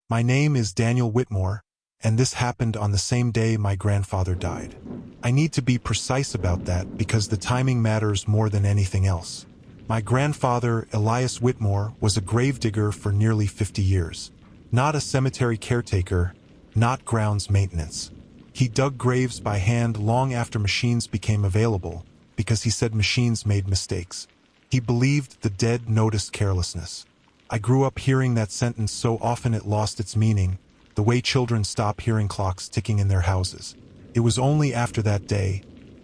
My name is Daniel Whitmore, and this happened on the same day my grandfather died. I need to be precise about that because the timing matters more than anything else. My grandfather, Elias Whitmore, was a gravedigger for nearly 50 years. Not a cemetery caretaker, not grounds maintenance. He dug graves by hand long after machines became available because he said machines made mistakes. He believed the dead noticed carelessness. I grew up hearing that sentence so often it lost its meaning, the way children stop hearing clocks ticking in their houses. It was only after that day,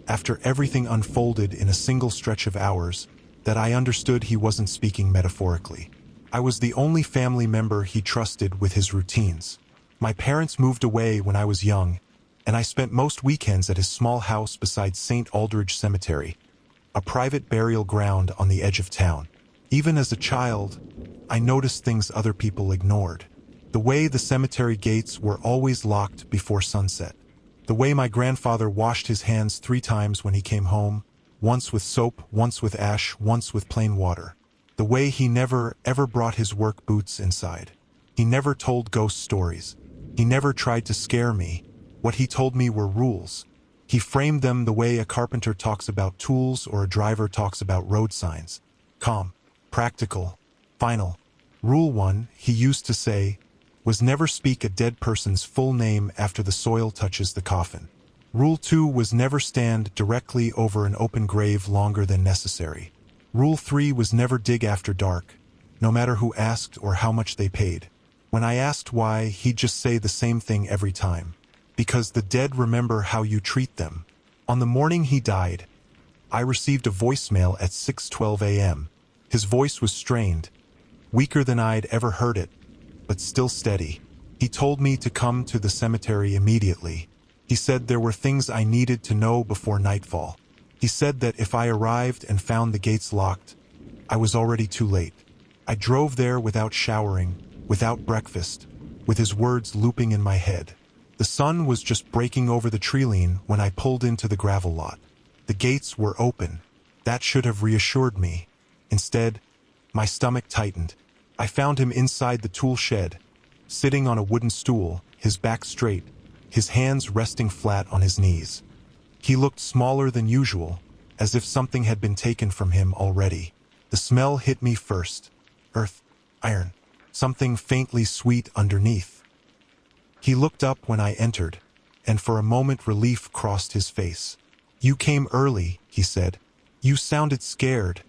after everything unfolded in a single stretch of hours, that I understood he wasn't speaking metaphorically. I was the only family member he trusted with his routines. My parents moved away when I was young, and I spent most weekends at his small house beside St. Aldridge Cemetery, a private burial ground on the edge of town. Even as a child, I noticed things other people ignored. The way the cemetery gates were always locked before sunset. The way my grandfather washed his hands 3 times when he came home, once with soap, once with ash, once with plain water. The way he never, ever brought his work boots inside. He never told ghost stories. He never tried to scare me. What he told me were rules. He framed them the way a carpenter talks about tools or a driver talks about road signs. Calm, practical, final. Rule 1, he used to say, was never speak a dead person's full name after the soil touches the coffin. Rule 2 was never stand directly over an open grave longer than necessary. Rule 3 was never dig after dark, no matter who asked or how much they paid. When I asked why, he'd just say the same thing every time. Because the dead remember how you treat them. On the morning he died, I received a voicemail at 6:12 a.m. His voice was strained, weaker than I'd ever heard it, but still steady. He told me to come to the cemetery immediately. He said there were things I needed to know before nightfall. He said that if I arrived and found the gates locked, I was already too late. I drove there without showering, without breakfast, with his words looping in my head. The sun was just breaking over the treeline when I pulled into the gravel lot. The gates were open. That should have reassured me. Instead, my stomach tightened. I found him inside the tool shed, sitting on a wooden stool, his back straight, his hands resting flat on his knees. He looked smaller than usual, as if something had been taken from him already. The smell hit me first. Earth, iron, something faintly sweet underneath. He looked up when I entered, and for a moment relief crossed his face. "You came early," he said. "You sounded scared,"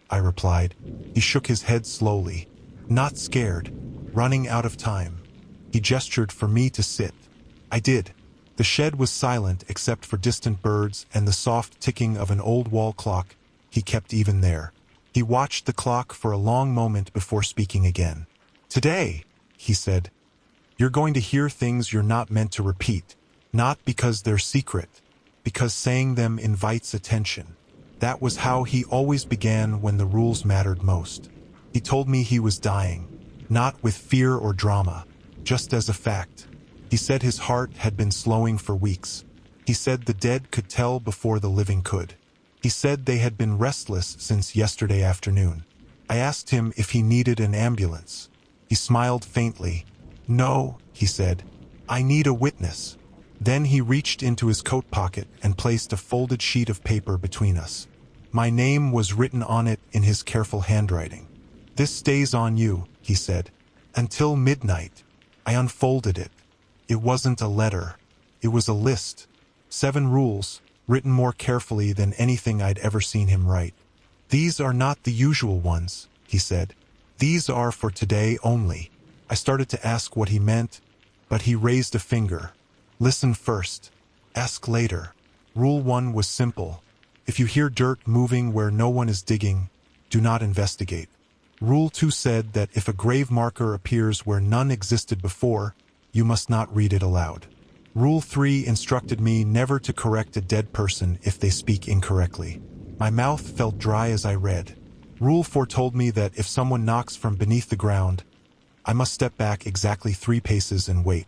I replied. He shook his head slowly. "Not scared, running out of time." He gestured for me to sit. I did. The shed was silent except for distant birds and the soft ticking of an old wall clock he kept even there. He watched the clock for a long moment before speaking again. "Today," he said, "you're going to hear things you're not meant to repeat, not because they're secret, because saying them invites attention." That was how he always began when the rules mattered most. He told me he was dying, not with fear or drama, just as a fact. He said his heart had been slowing for weeks. He said the dead could tell before the living could. He said they had been restless since yesterday afternoon. I asked him if he needed an ambulance. He smiled faintly. "No," he said, "I need a witness." Then he reached into his coat pocket and placed a folded sheet of paper between us. My name was written on it in his careful handwriting. "This stays on you," he said, "until midnight." I unfolded it. It wasn't a letter. It was a list. 7 rules, written more carefully than anything I'd ever seen him write. "These are not the usual ones," he said. "These are for today only." I started to ask what he meant, but he raised a finger. "Listen first. Ask later." Rule 1 was simple. If you hear dirt moving where no one is digging, do not investigate. Rule 2 said that if a grave marker appears where none existed before, you must not read it aloud. Rule 3 instructed me never to correct a dead person if they speak incorrectly. My mouth felt dry as I read. Rule 4 told me that if someone knocks from beneath the ground, I must step back exactly 3 paces and wait.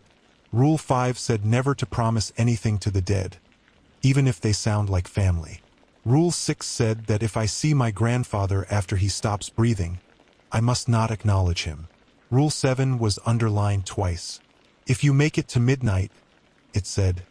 Rule 5 said never to promise anything to the dead, even if they sound like family. Rule 6 said that if I see my grandfather after he stops breathing, I must not acknowledge him. Rule 7 was underlined twice. If you make it to midnight, it said,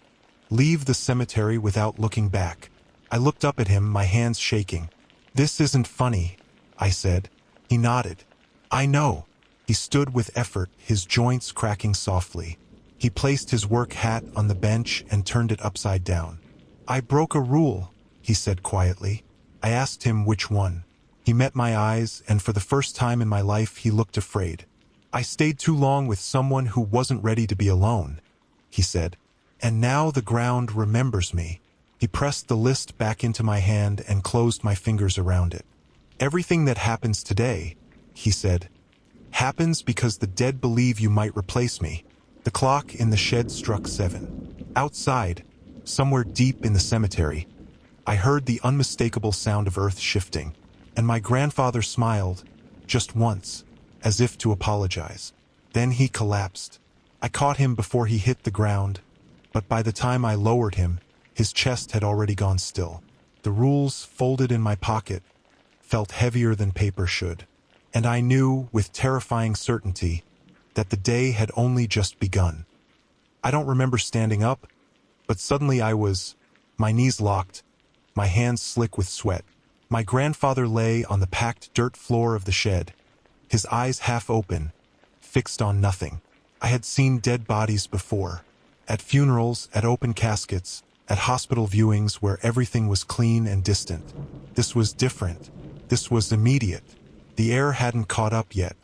leave the cemetery without looking back. I looked up at him, my hands shaking. This isn't funny, I said. He nodded. I know. He stood with effort, his joints cracking softly. He placed his work hat on the bench and turned it upside down. I broke a rule, he said quietly. I asked him which one. He met my eyes, and for the first time in my life he looked afraid. I stayed too long with someone who wasn't ready to be alone, he said. And now the ground remembers me. He pressed the list back into my hand and closed my fingers around it. Everything that happens today, he said, happens because the dead believe you might replace me. The clock in the shed struck 7. Outside, somewhere deep in the cemetery, I heard the unmistakable sound of earth shifting, and my grandfather smiled, just once, as if to apologize. Then he collapsed. I caught him before he hit the ground, but by the time I lowered him, his chest had already gone still. The rules, folded in my pocket, felt heavier than paper should, and I knew, with terrifying certainty, that the day had only just begun. I don't remember standing up, but suddenly my knees locked, my hands slick with sweat. My grandfather lay on the packed dirt floor of the shed, his eyes half open, fixed on nothing. I had seen dead bodies before, at funerals, at open caskets, at hospital viewings where everything was clean and distant. This was different. This was immediate. The air hadn't caught up yet.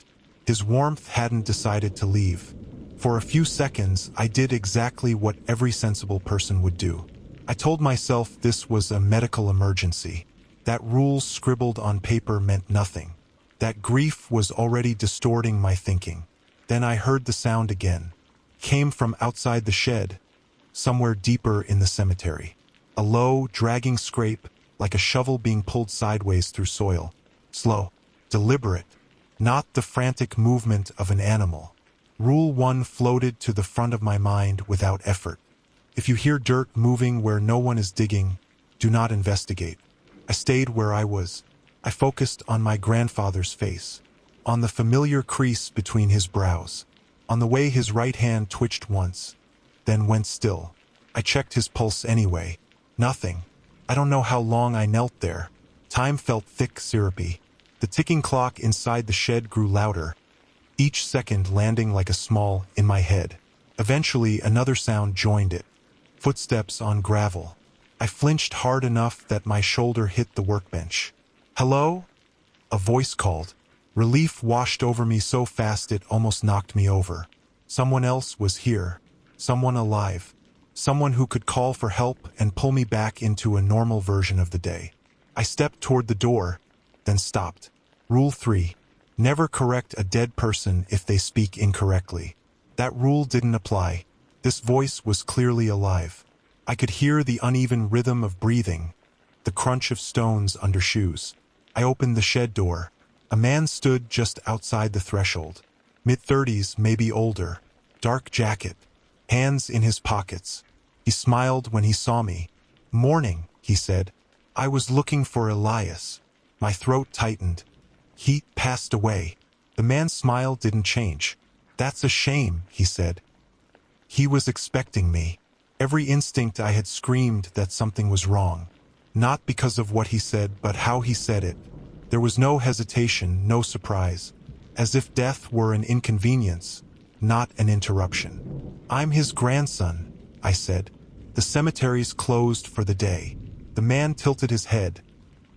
His warmth hadn't decided to leave. For a few seconds, I did exactly what every sensible person would do. I told myself this was a medical emergency. That rules scribbled on paper meant nothing. That grief was already distorting my thinking. Then I heard the sound again. Came from outside the shed, somewhere deeper in the cemetery. A low, dragging scrape, like a shovel being pulled sideways through soil. Slow, deliberate, not the frantic movement of an animal. Rule 1 floated to the front of my mind without effort. If you hear dirt moving where no one is digging, do not investigate. I stayed where I was. I focused on my grandfather's face, on the familiar crease between his brows, on the way his right hand twitched once, then went still. I checked his pulse anyway. Nothing. I don't know how long I knelt there. Time felt thick, syrupy. The ticking clock inside the shed grew louder, each second landing like a small in my head. Eventually, another sound joined it. Footsteps on gravel. I flinched hard enough that my shoulder hit the workbench. Hello? A voice called. Relief washed over me so fast it almost knocked me over. Someone else was here. Someone alive. Someone who could call for help and pull me back into a normal version of the day. I stepped toward the door, then stopped. Rule 3. Never correct a dead person if they speak incorrectly. That rule didn't apply. This voice was clearly alive. I could hear the uneven rhythm of breathing, the crunch of stones under shoes. I opened the shed door. A man stood just outside the threshold. Mid-30s, maybe older. Dark jacket. Hands in his pockets. He smiled when he saw me. Morning, he said. I was looking for Elias. My throat tightened. He passed away. The man's smile didn't change. That's a shame, he said. He was expecting me. Every instinct I had screamed that something was wrong. Not because of what he said, but how he said it. There was no hesitation, no surprise. As if death were an inconvenience, not an interruption. I'm his grandson, I said. The cemetery's closed for the day. The man tilted his head,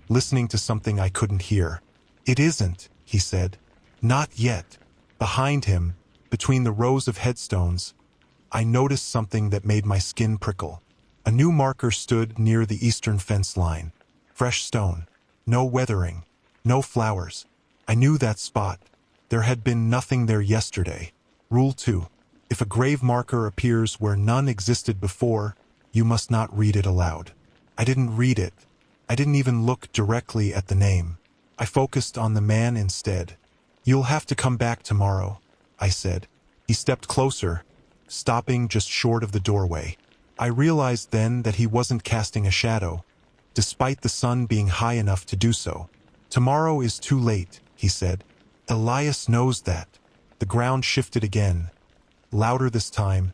listening to something I couldn't hear. It isn't, he said. Not yet. Behind him, between the rows of headstones, I noticed something that made my skin prickle. A new marker stood near the eastern fence line. Fresh stone. No weathering. No flowers. I knew that spot. There had been nothing there yesterday. Rule 2. If a grave marker appears where none existed before, you must not read it aloud. I didn't read it. I didn't even look directly at the name. I focused on the man instead. You'll have to come back tomorrow, I said. He stepped closer, stopping just short of the doorway. I realized then that he wasn't casting a shadow, despite the sun being high enough to do so. Tomorrow is too late, he said. Elias knows that. The ground shifted again, louder this time,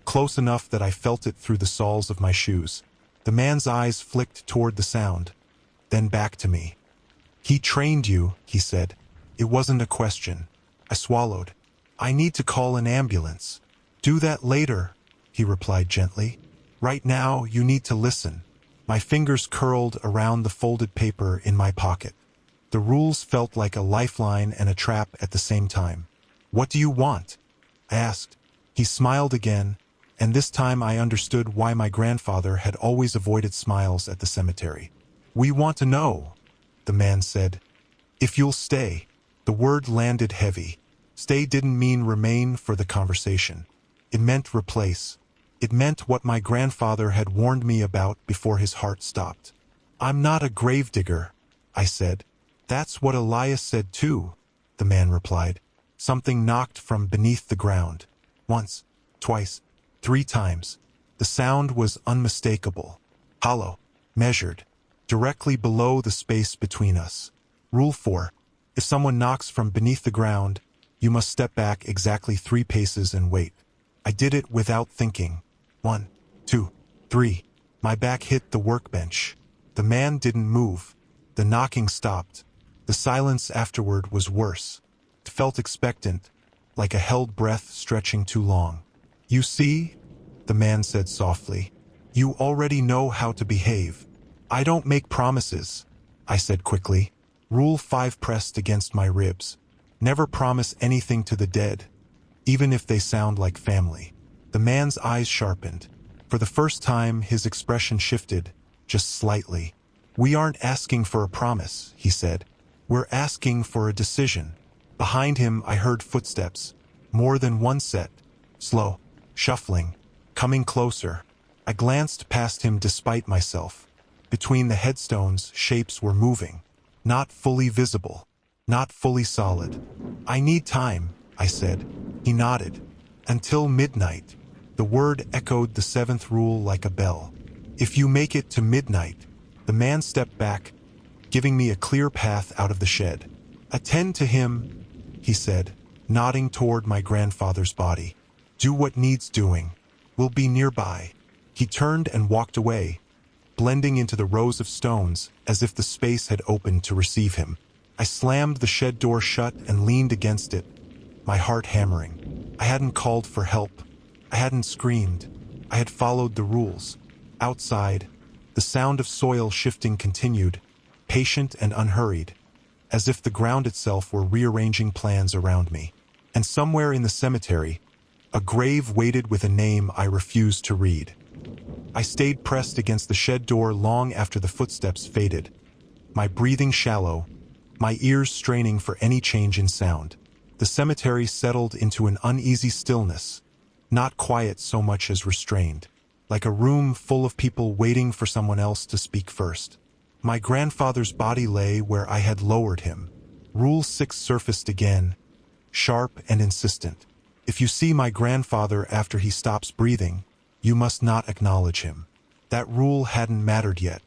close enough that I felt it through the soles of my shoes. The man's eyes flicked toward the sound, then back to me. "He trained you," he said. It wasn't a question. I swallowed. "I need to call an ambulance." "Do that later," he replied gently. "Right now, you need to listen." My fingers curled around the folded paper in my pocket. The rules felt like a lifeline and a trap at the same time. "What do you want?" I asked. He smiled again, and this time I understood why my grandfather had always avoided smiles at the cemetery. "We want to know," the man said. "If you'll stay." The word landed heavy. Stay didn't mean remain for the conversation. It meant replace. It meant what my grandfather had warned me about before his heart stopped. "I'm not a gravedigger," I said. "That's what Elias said too," the man replied. Something knocked from beneath the ground. Once, twice, 3 times. The sound was unmistakable. Hollow, measured, directly below the space between us. Rule 4. If someone knocks from beneath the ground, you must step back exactly 3 paces and wait. I did it without thinking. 1, 2, 3. My back hit the workbench. The man didn't move. The knocking stopped. The silence afterward was worse. It felt expectant, like a held breath stretching too long. "You see," the man said softly, "you already know how to behave." "I don't make promises," I said quickly. Rule 5 pressed against my ribs. Never promise anything to the dead, even if they sound like family. The man's eyes sharpened. For the first time, his expression shifted, just slightly. "We aren't asking for a promise," he said. "We're asking for a decision." Behind him, I heard footsteps. More than one set. Slow, shuffling, coming closer. I glanced past him despite myself. Between the headstones, shapes were moving. Not fully visible. Not fully solid. "I need time," I said. He nodded. "Until midnight." The word echoed the 7th rule like a bell. "If you make it to midnight." The man stepped back, giving me a clear path out of the shed. "Attend to him," he said, nodding toward my grandfather's body. "Do what needs doing. We'll be nearby." He turned and walked away, blending into the rows of stones as if the space had opened to receive him. I slammed the shed door shut and leaned against it, my heart hammering. I hadn't called for help. I hadn't screamed. I had followed the rules. Outside, the sound of soil shifting continued, patient and unhurried, as if the ground itself were rearranging plans around me. And somewhere in the cemetery, a grave waited with a name I refused to read. I stayed pressed against the shed door long after the footsteps faded, my breathing shallow, my ears straining for any change in sound. The cemetery settled into an uneasy stillness, not quiet so much as restrained, like a room full of people waiting for someone else to speak first. My grandfather's body lay where I had lowered him. Rule 6 surfaced again, sharp and insistent. If you see my grandfather after he stops breathing, you must not acknowledge him. That rule hadn't mattered yet.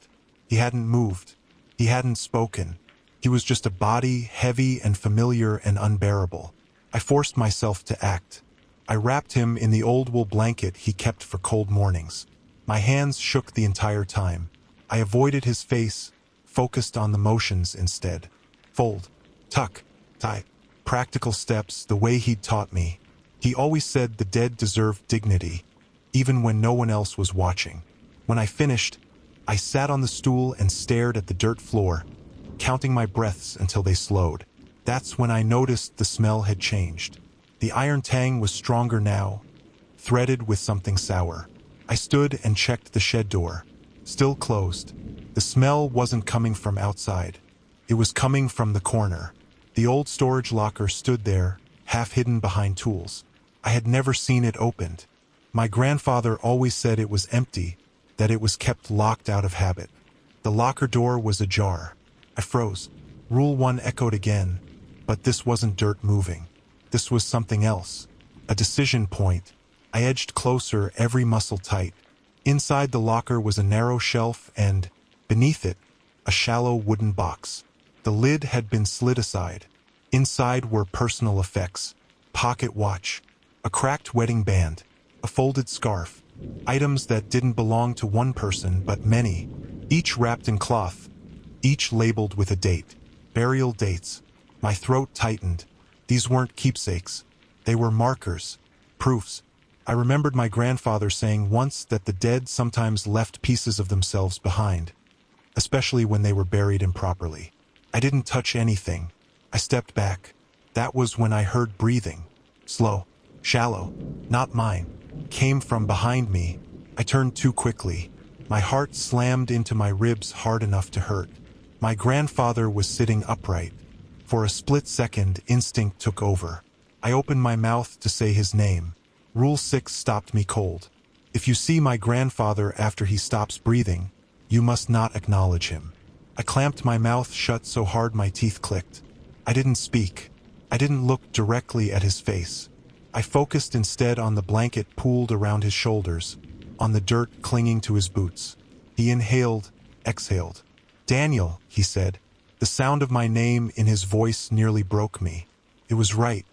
He hadn't moved. He hadn't spoken. He was just a body, heavy and familiar and unbearable. I forced myself to act. I wrapped him in the old wool blanket he kept for cold mornings. My hands shook the entire time. I avoided his face, focused on the motions instead. Fold, tuck, tie. Practical steps, the way he'd taught me. He always said the dead deserved dignity, even when no one else was watching. When I finished, I sat on the stool and stared at the dirt floor, counting my breaths until they slowed. That's when I noticed the smell had changed. The iron tang was stronger now, threaded with something sour. I stood and checked the shed door. Still closed. The smell wasn't coming from outside. It was coming from the corner. The old storage locker stood there, half hidden behind tools. I had never seen it opened. My grandfather always said it was empty, that it was kept locked out of habit. The locker door was ajar. I froze. Rule 1 echoed again, but this wasn't dirt moving. This was something else. A decision point. I edged closer, every muscle tight. Inside the locker was a narrow shelf and, beneath it, a shallow wooden box. The lid had been slid aside. Inside were personal effects. pocket watch, a cracked wedding band, a folded scarf, items that didn't belong to one person but many, each wrapped in cloth, each labeled with a date. Burial dates. My throat tightened. These weren't keepsakes. They were markers, proofs. I remembered my grandfather saying once that the dead sometimes left pieces of themselves behind, especially when they were buried improperly. I didn't touch anything. I stepped back. That was when I heard breathing. Slow, shallow, not mine, came from behind me. I turned too quickly. My heart slammed into my ribs hard enough to hurt. My grandfather was sitting upright. For a split second, instinct took over. I opened my mouth to say his name. Rule 6 stopped me cold. If you see my grandfather after he stops breathing, you must not acknowledge him. I clamped my mouth shut so hard my teeth clicked. I didn't speak. I didn't look directly at his face. I focused instead on the blanket pooled around his shoulders, on the dirt clinging to his boots. He inhaled, exhaled. "Daniel," he said. The sound of my name in his voice nearly broke me. It was right.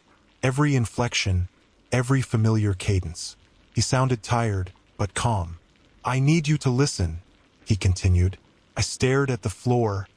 Every inflection, every familiar cadence. He sounded tired, but calm. "I need you to listen," he continued. I stared at the floor,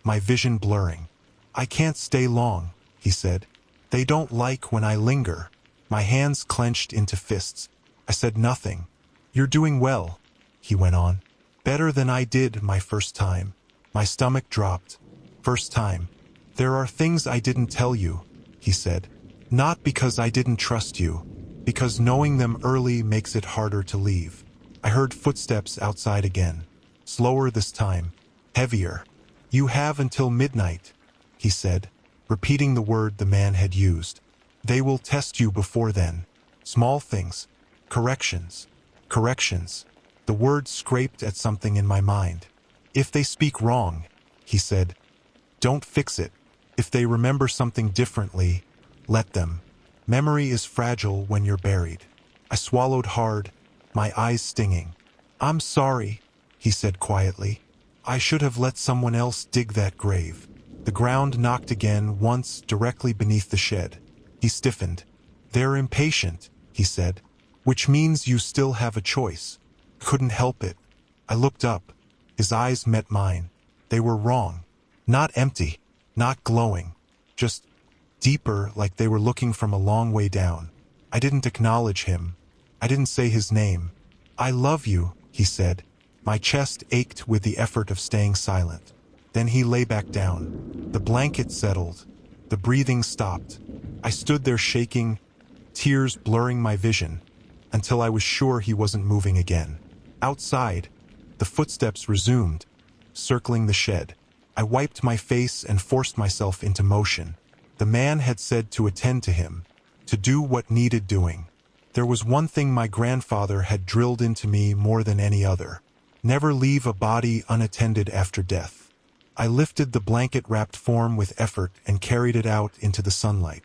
my vision blurring. "I can't stay long," he said. "They don't like when I linger." My hands clenched into fists. I said nothing. "You're doing well," he went on. "Better than I did my first time." My stomach dropped. "First time. There are things I didn't tell you," he said. "Not because I didn't trust you, because knowing them early makes it harder to leave." I heard footsteps outside again. Slower this time. Heavier. "You have until midnight," he said, repeating the word the man had used. "They will test you before then. Small things. Corrections. Corrections." The word scraped at something in my mind. "If they speak wrong," he said, "don't fix it. If they remember something differently, let them. Memory is fragile when you're buried." I swallowed hard, my eyes stinging. "I'm sorry," he said quietly. "I should have let someone else dig that grave." The ground knocked again, once directly beneath the shed. He stiffened. "They're impatient," he said, "which means you still have a choice." Couldn't help it. I looked up. His eyes met mine. They were wrong. Not empty, not glowing, just deeper, like they were looking from a long way down. I didn't acknowledge him. I didn't say his name. "I love you," he said. My chest ached with the effort of staying silent. Then he lay back down. The blanket settled. The breathing stopped. I stood there shaking, tears blurring my vision, until I was sure he wasn't moving again. Outside, the footsteps resumed, circling the shed. I wiped my face and forced myself into motion. The man had said to attend to him, to do what needed doing. There was one thing my grandfather had drilled into me more than any other: never leave a body unattended after death. I lifted the blanket-wrapped form with effort and carried it out into the sunlight.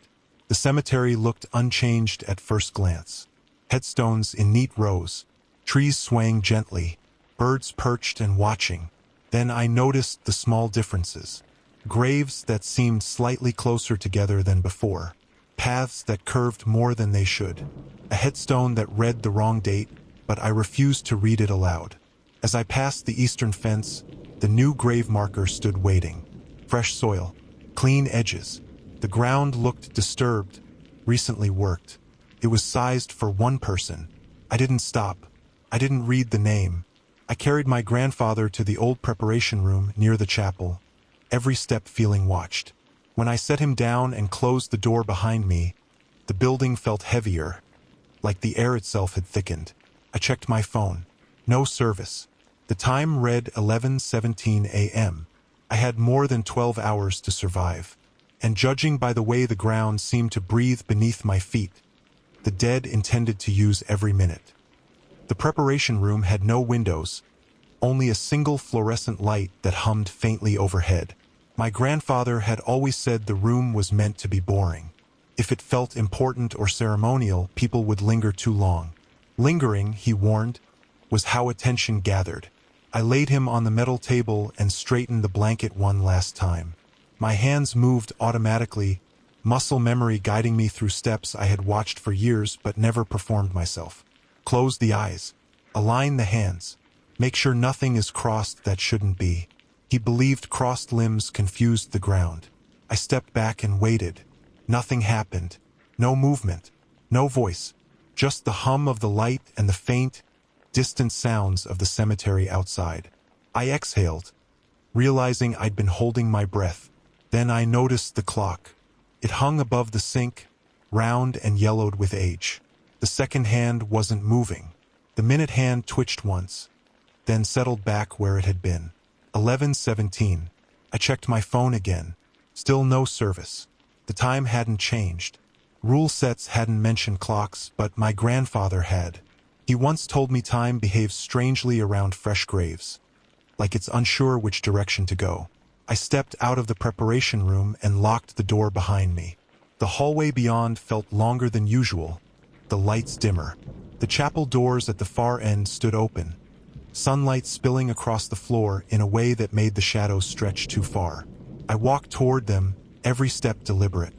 The cemetery looked unchanged at first glance. Headstones in neat rows, trees swaying gently, birds perched and watching. Then I noticed the small differences. Graves that seemed slightly closer together than before. Paths that curved more than they should. A headstone that read the wrong date, but I refused to read it aloud. As I passed the eastern fence, the new grave marker stood waiting. Fresh soil, clean edges. The ground looked disturbed, recently worked. It was sized for one person. I didn't stop. I didn't read the name. I carried my grandfather to the old preparation room near the chapel, every step feeling watched. When I set him down and closed the door behind me, the building felt heavier, like the air itself had thickened. I checked my phone. No service. The time read 11:17 a.m. I had more than 12 hours to survive, and judging by the way the ground seemed to breathe beneath my feet, the dead intended to use every minute. The preparation room had no windows, only a single fluorescent light that hummed faintly overhead. My grandfather had always said the room was meant to be boring. If it felt important or ceremonial, people would linger too long. Lingering, he warned, was how attention gathered. I laid him on the metal table and straightened the blanket one last time. My hands moved automatically, muscle memory guiding me through steps I had watched for years but never performed myself. Close the eyes. Align the hands. Make sure nothing is crossed that shouldn't be. He believed crossed limbs confused the ground. I stepped back and waited. Nothing happened. No movement. No voice. Just the hum of the light and the faint, distant sounds of the cemetery outside. I exhaled, realizing I'd been holding my breath. Then I noticed the clock. It hung above the sink, round and yellowed with age. The second hand wasn't moving. The minute hand twitched once, then settled back where it had been. 11:17. I checked my phone again. Still no service. The time hadn't changed. Rule sets hadn't mentioned clocks, but my grandfather had. He once told me time behaves strangely around fresh graves, like it's unsure which direction to go. I stepped out of the preparation room and locked the door behind me. The hallway beyond felt longer than usual, the lights dimmer. The chapel doors at the far end stood open, sunlight spilling across the floor in a way that made the shadows stretch too far. I walked toward them, every step deliberate.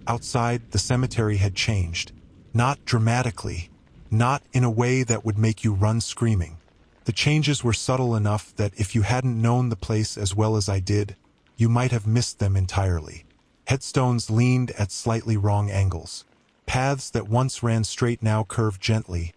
Outside, the cemetery had changed. Not dramatically, not in a way that would make you run screaming. The changes were subtle enough that if you hadn't known the place as well as I did, you might have missed them entirely. Headstones leaned at slightly wrong angles. Paths that once ran straight now curved gently,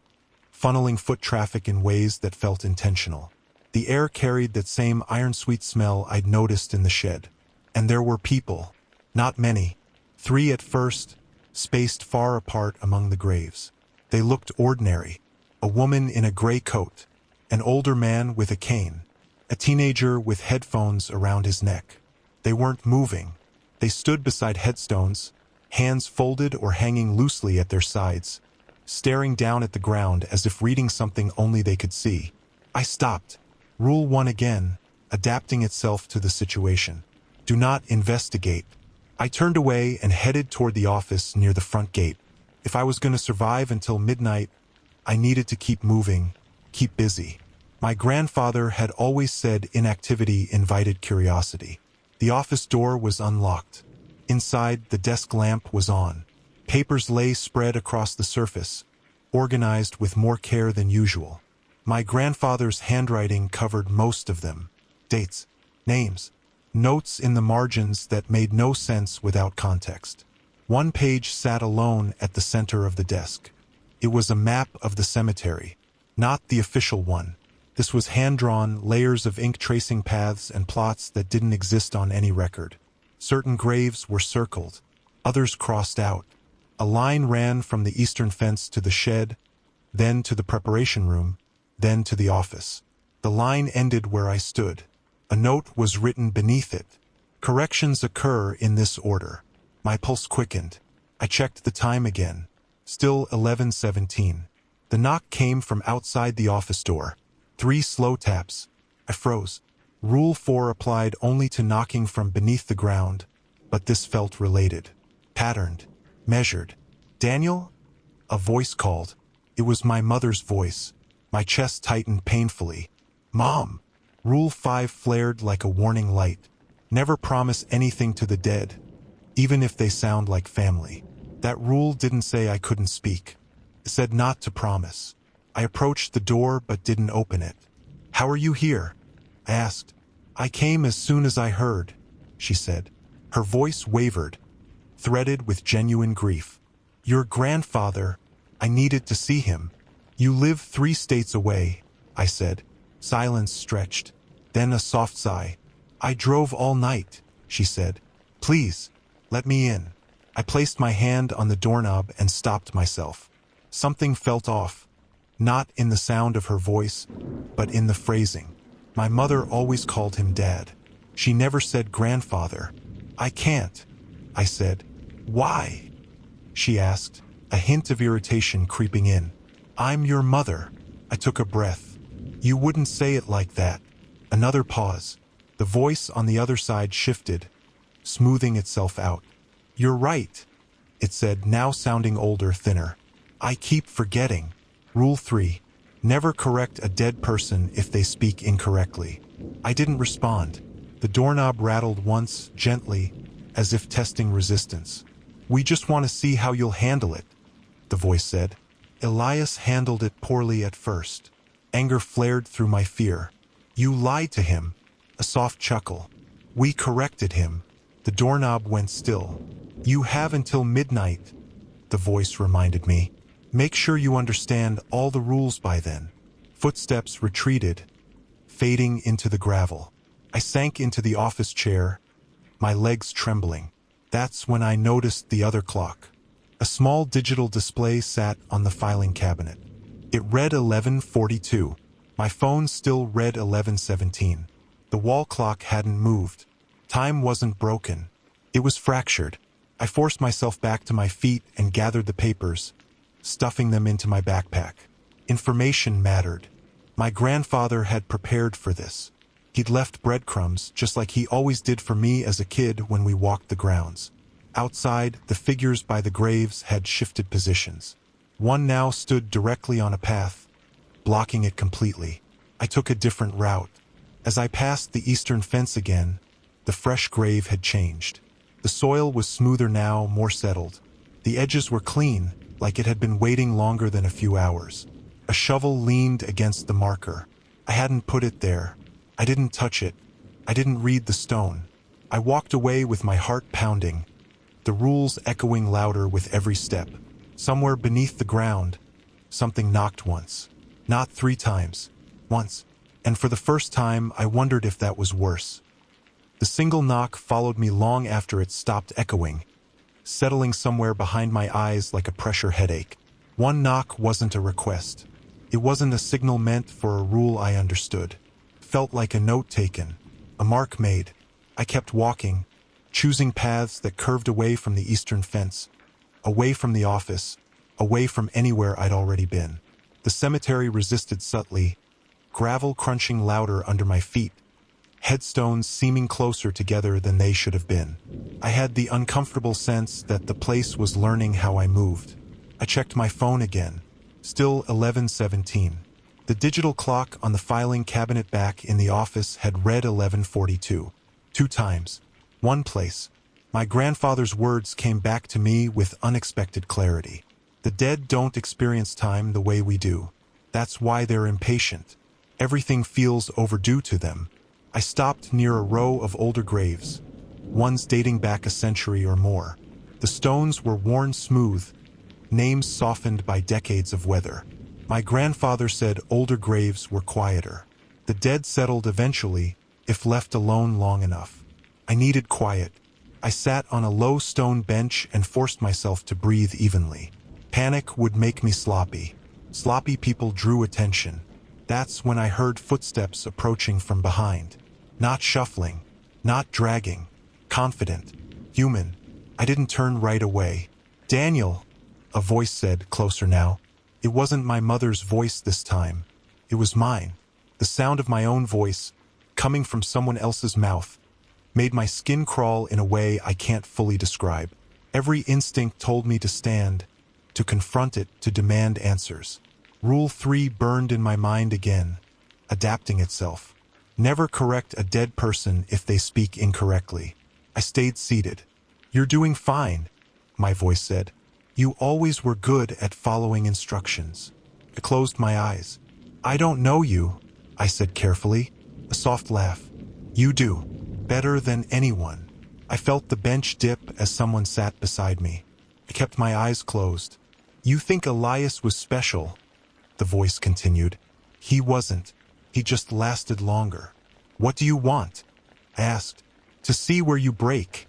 funneling foot traffic in ways that felt intentional. The air carried that same iron-sweet smell I'd noticed in the shed. And there were people. Not many. 3 at first, spaced far apart among the graves. They looked ordinary. A woman in a gray coat, an older man with a cane, a teenager with headphones around his neck. They weren't moving. They stood beside headstones, hands folded or hanging loosely at their sides, staring down at the ground as if reading something only they could see. I stopped. Rule 1 again, adapting itself to the situation. Do not investigate. I turned away and headed toward the office near the front gate. If I was going to survive until midnight, I needed to keep moving, keep busy. My grandfather had always said inactivity invited curiosity. The office door was unlocked. Inside, the desk lamp was on. Papers lay spread across the surface, organized with more care than usual. My grandfather's handwriting covered most of them. Dates, names, notes in the margins that made no sense without context. One page sat alone at the center of the desk. It was a map of the cemetery, not the official one. This was hand-drawn, layers of ink tracing paths and plots that didn't exist on any record. Certain graves were circled, others crossed out. A line ran from the eastern fence to the shed, then to the preparation room, then to the office. The line ended where I stood. A note was written beneath it. Corrections occur in this order. My pulse quickened. I checked the time again. Still 11:17. The knock came from outside the office door. 3 slow taps. I froze. Rule 4 applied only to knocking from beneath the ground, but this felt related. Patterned. Measured. Daniel? A voice called. It was my mother's voice. My chest tightened painfully. Mom! Rule 5 flared like a warning light. Never promise anything to the dead, even if they sound like family. That rule didn't say I couldn't speak. It said not to promise. I approached the door but didn't open it. How are you here? I asked. I came as soon as I heard, she said. Her voice wavered, threaded with genuine grief. Your grandfather, I needed to see him. You live 3 states away, I said. Silence stretched, then a soft sigh. I drove all night, she said. Please, let me in. I placed my hand on the doorknob and stopped myself. Something felt off, not in the sound of her voice, but in the phrasing. My mother always called him Dad. She never said grandfather. I can't, I said. Why? She asked, a hint of irritation creeping in. I'm your mother. I took a breath. You wouldn't say it like that. Another pause. The voice on the other side shifted, smoothing itself out. You're right, it said, now sounding older, thinner. I keep forgetting. Rule 3. Never correct a dead person if they speak incorrectly. I didn't respond. The doorknob rattled once, gently, as if testing resistance. We just want to see how you'll handle it, the voice said. Elias handled it poorly at first. Anger flared through my fear. You lied to him. A soft chuckle. We corrected him. The doorknob went still. You have until midnight, the voice reminded me. Make sure you understand all the rules by then. Footsteps retreated, fading into the gravel. I sank into the office chair, my legs trembling. That's when I noticed the other clock. A small digital display sat on the filing cabinet. It read 11:42. My phone still read 11:17. The wall clock hadn't moved. Time wasn't broken. It was fractured. I forced myself back to my feet and gathered the papers, stuffing them into my backpack. Information mattered. My grandfather had prepared for this. He'd left breadcrumbs, just like he always did for me as a kid when we walked the grounds. Outside, the figures by the graves had shifted positions. One now stood directly on a path, blocking it completely. I took a different route. As I passed the eastern fence again, the fresh grave had changed. The soil was smoother now, more settled. The edges were clean, like it had been waiting longer than a few hours. A shovel leaned against the marker. I hadn't put it there. I didn't touch it. I didn't read the stone. I walked away with my heart pounding, the rules echoing louder with every step. Somewhere beneath the ground, something knocked once. Not 3 times. Once. And for the first time, I wondered if that was worse. The single knock followed me long after it stopped echoing, settling somewhere behind my eyes like a pressure headache. One knock wasn't a request. It wasn't a signal meant for a rule I understood. Felt like a note taken, a mark made. I kept walking, choosing paths that curved away from the eastern fence, away from the office, away from anywhere I'd already been. The cemetery resisted subtly, gravel crunching louder under my feet, headstones seeming closer together than they should have been. I had the uncomfortable sense that the place was learning how I moved. I checked my phone again. Still 11:17. The digital clock on the filing cabinet back in the office had read 11:42. 2 times. One place. My grandfather's words came back to me with unexpected clarity. The dead don't experience time the way we do. That's why they're impatient. Everything feels overdue to them. I stopped near a row of older graves, ones dating back a century or more. The stones were worn smooth, names softened by decades of weather. My grandfather said older graves were quieter. The dead settled eventually, if left alone long enough. I needed quiet. I sat on a low stone bench and forced myself to breathe evenly. Panic would make me sloppy. Sloppy people drew attention. That's when I heard footsteps approaching from behind. Not shuffling, not dragging, confident, human. I didn't turn right away. Daniel, a voice said, closer now. It wasn't my mother's voice this time. It was mine. The sound of my own voice, coming from someone else's mouth, made my skin crawl in a way I can't fully describe. Every instinct told me to stand, to confront it, to demand answers. Rule 3 burned in my mind again, adapting itself. Never correct a dead person if they speak incorrectly. I stayed seated. You're doing fine, my voice said. You always were good at following instructions. I closed my eyes. I don't know you, I said carefully. A soft laugh. You do. Better than anyone. I felt the bench dip as someone sat beside me. I kept my eyes closed. You think Elias was special, the voice continued. He wasn't. He just lasted longer. What do you want? I asked. To see where you break,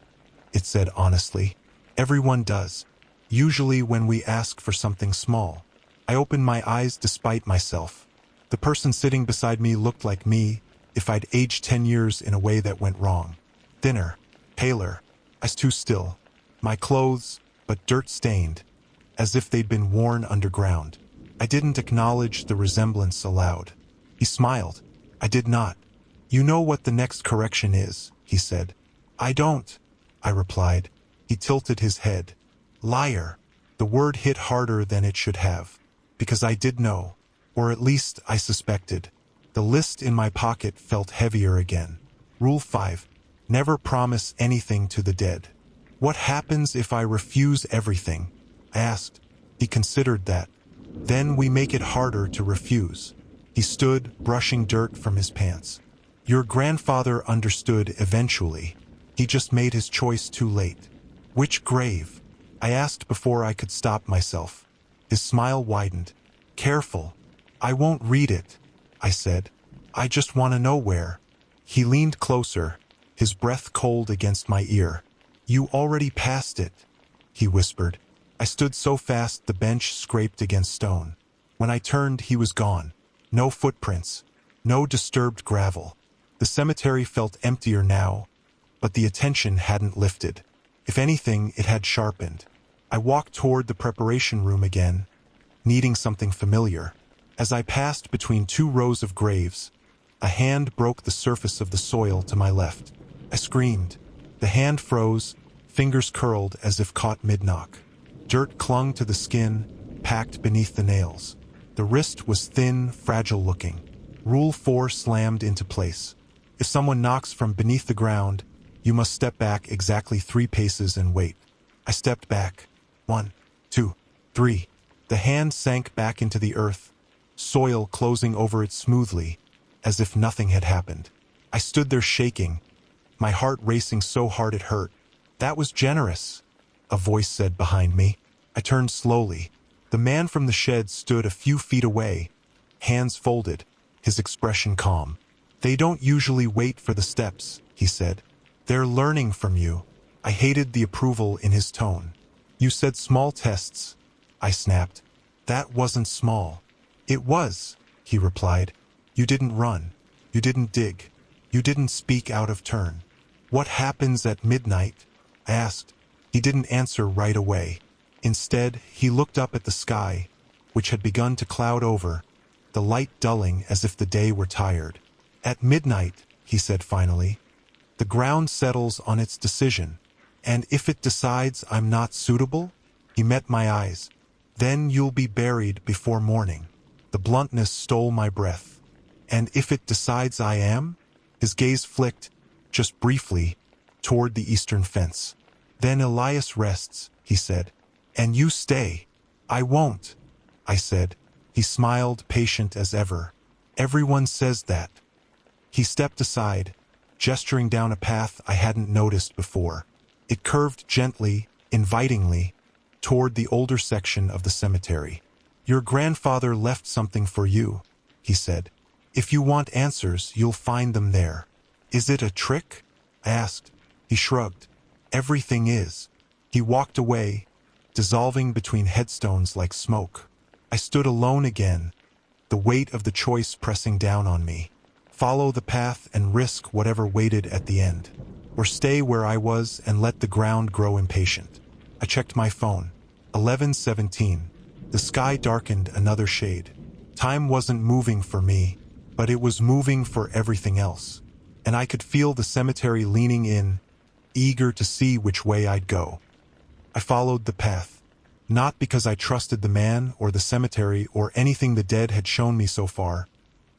it said honestly. Everyone does. Usually when we ask for something small. I opened my eyes despite myself. The person sitting beside me looked like me if I'd aged 10 years in a way that went wrong. Thinner, paler. I was too still. My clothes, but dirt-stained, as if they'd been worn underground. I didn't acknowledge the resemblance aloud. He smiled. I did not. You know what the next correction is, he said. I don't, I replied. He tilted his head. Liar. The word hit harder than it should have. Because I did know. Or at least I suspected. The list in my pocket felt heavier again. Rule 5. Never promise anything to the dead. What happens if I refuse everything? I asked. He considered that. Then we make it harder to refuse. He stood, brushing dirt from his pants. Your grandfather understood eventually. He just made his choice too late. Which grave? I asked before I could stop myself. His smile widened. Careful. I won't read it, I said. I just want to know where. He leaned closer, his breath cold against my ear. You already passed it, he whispered. I stood so fast the bench scraped against stone. When I turned, he was gone. No footprints. No disturbed gravel. The cemetery felt emptier now, but the attention hadn't lifted. If anything, it had sharpened. I walked toward the preparation room again, needing something familiar. As I passed between two rows of graves, a hand broke the surface of the soil to my left. I screamed. The hand froze, fingers curled as if caught mid-knock. Dirt clung to the skin, packed beneath the nails. The wrist was thin, fragile-looking. Rule 4 slammed into place. If someone knocks from beneath the ground, you must step back exactly 3 paces and wait. I stepped back. 1, 2, 3. The hand sank back into the earth, soil closing over it smoothly, as if nothing had happened. I stood there shaking, my heart racing so hard it hurt. That was generous, a voice said behind me. I turned slowly. The man from the shed stood a few feet away, hands folded, his expression calm. They don't usually wait for the steps, he said. They're learning from you. I hated the approval in his tone. You said small tests, I snapped. That wasn't small. It was, he replied. You didn't run. You didn't dig. You didn't speak out of turn. What happens at midnight? I asked. He didn't answer right away. Instead, he looked up at the sky, which had begun to cloud over, the light dulling as if the day were tired. At midnight, he said finally, the ground settles on its decision, and if it decides I'm not suitable, he met my eyes. Then you'll be buried before morning. The bluntness stole my breath. And if it decides I am? His gaze flicked, just briefly, toward the eastern fence. Then Elias rests, he said. And you stay. I won't, I said. He smiled, patient as ever. Everyone says that. He stepped aside, gesturing down a path I hadn't noticed before. It curved gently, invitingly, toward the older section of the cemetery. Your grandfather left something for you, he said. If you want answers, you'll find them there. Is it a trick? I asked. He shrugged. Everything is. He walked away, dissolving between headstones like smoke. I stood alone again, the weight of the choice pressing down on me. Follow the path and risk whatever waited at the end, or stay where I was and let the ground grow impatient. I checked my phone. 11:17. The sky darkened another shade. Time wasn't moving for me, but it was moving for everything else. And I could feel the cemetery leaning in, eager to see which way I'd go. I followed the path, not because I trusted the man or the cemetery or anything the dead had shown me so far,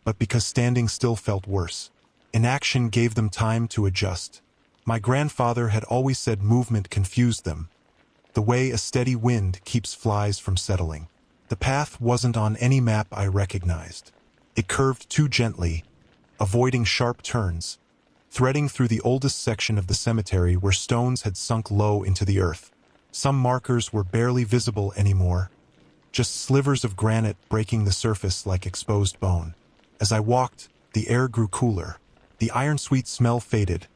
but because standing still felt worse. Inaction gave them time to adjust. My grandfather had always said movement confused them, the way a steady wind keeps flies from settling. The path wasn't on any map I recognized. It curved too gently, avoiding sharp turns, threading through the oldest section of the cemetery where stones had sunk low into the earth. Some markers were barely visible anymore, just slivers of granite breaking the surface like exposed bone. As I walked, the air grew cooler. The iron-sweet smell faded,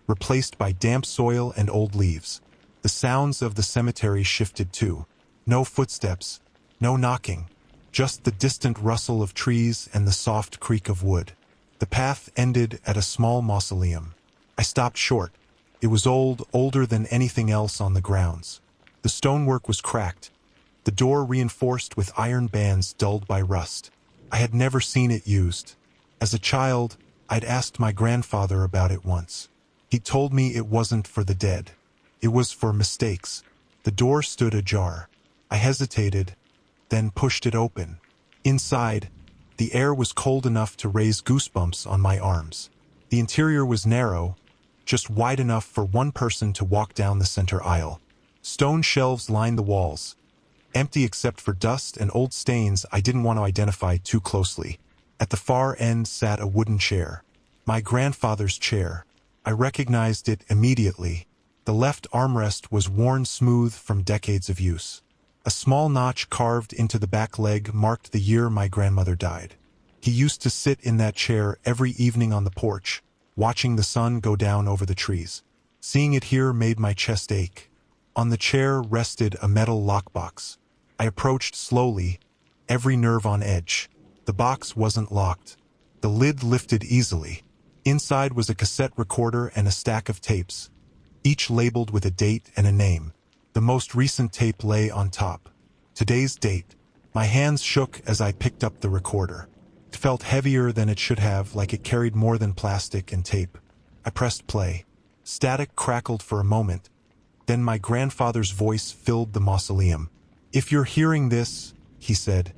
replaced by damp soil and old leaves. The sounds of the cemetery shifted too. No footsteps, no knocking, just the distant rustle of trees and the soft creak of wood. The path ended at a small mausoleum. I stopped short. It was old, older than anything else on the grounds. The stonework was cracked, the door reinforced with iron bands dulled by rust. I had never seen it used. As a child, I'd asked my grandfather about it once. He told me it wasn't for the dead. It was for mistakes. The door stood ajar. I hesitated, then pushed it open. Inside, the air was cold enough to raise goosebumps on my arms. The interior was narrow, just wide enough for one person to walk down the center aisle. Stone shelves lined the walls, empty except for dust and old stains I didn't want to identify too closely. At the far end sat a wooden chair. My grandfather's chair. I recognized it immediately. The left armrest was worn smooth from decades of use. A small notch carved into the back leg marked the year my grandmother died. He used to sit in that chair every evening on the porch, watching the sun go down over the trees. Seeing it here made my chest ache. On the chair rested a metal lockbox. I approached slowly, every nerve on edge. The box wasn't locked. The lid lifted easily. Inside was a cassette recorder and a stack of tapes, each labeled with a date and a name. The most recent tape lay on top. Today's date. My hands shook as I picked up the recorder. It felt heavier than it should have, like it carried more than plastic and tape. I pressed play. Static crackled for a moment. Then my grandfather's voice filled the mausoleum. "If you're hearing this," he said,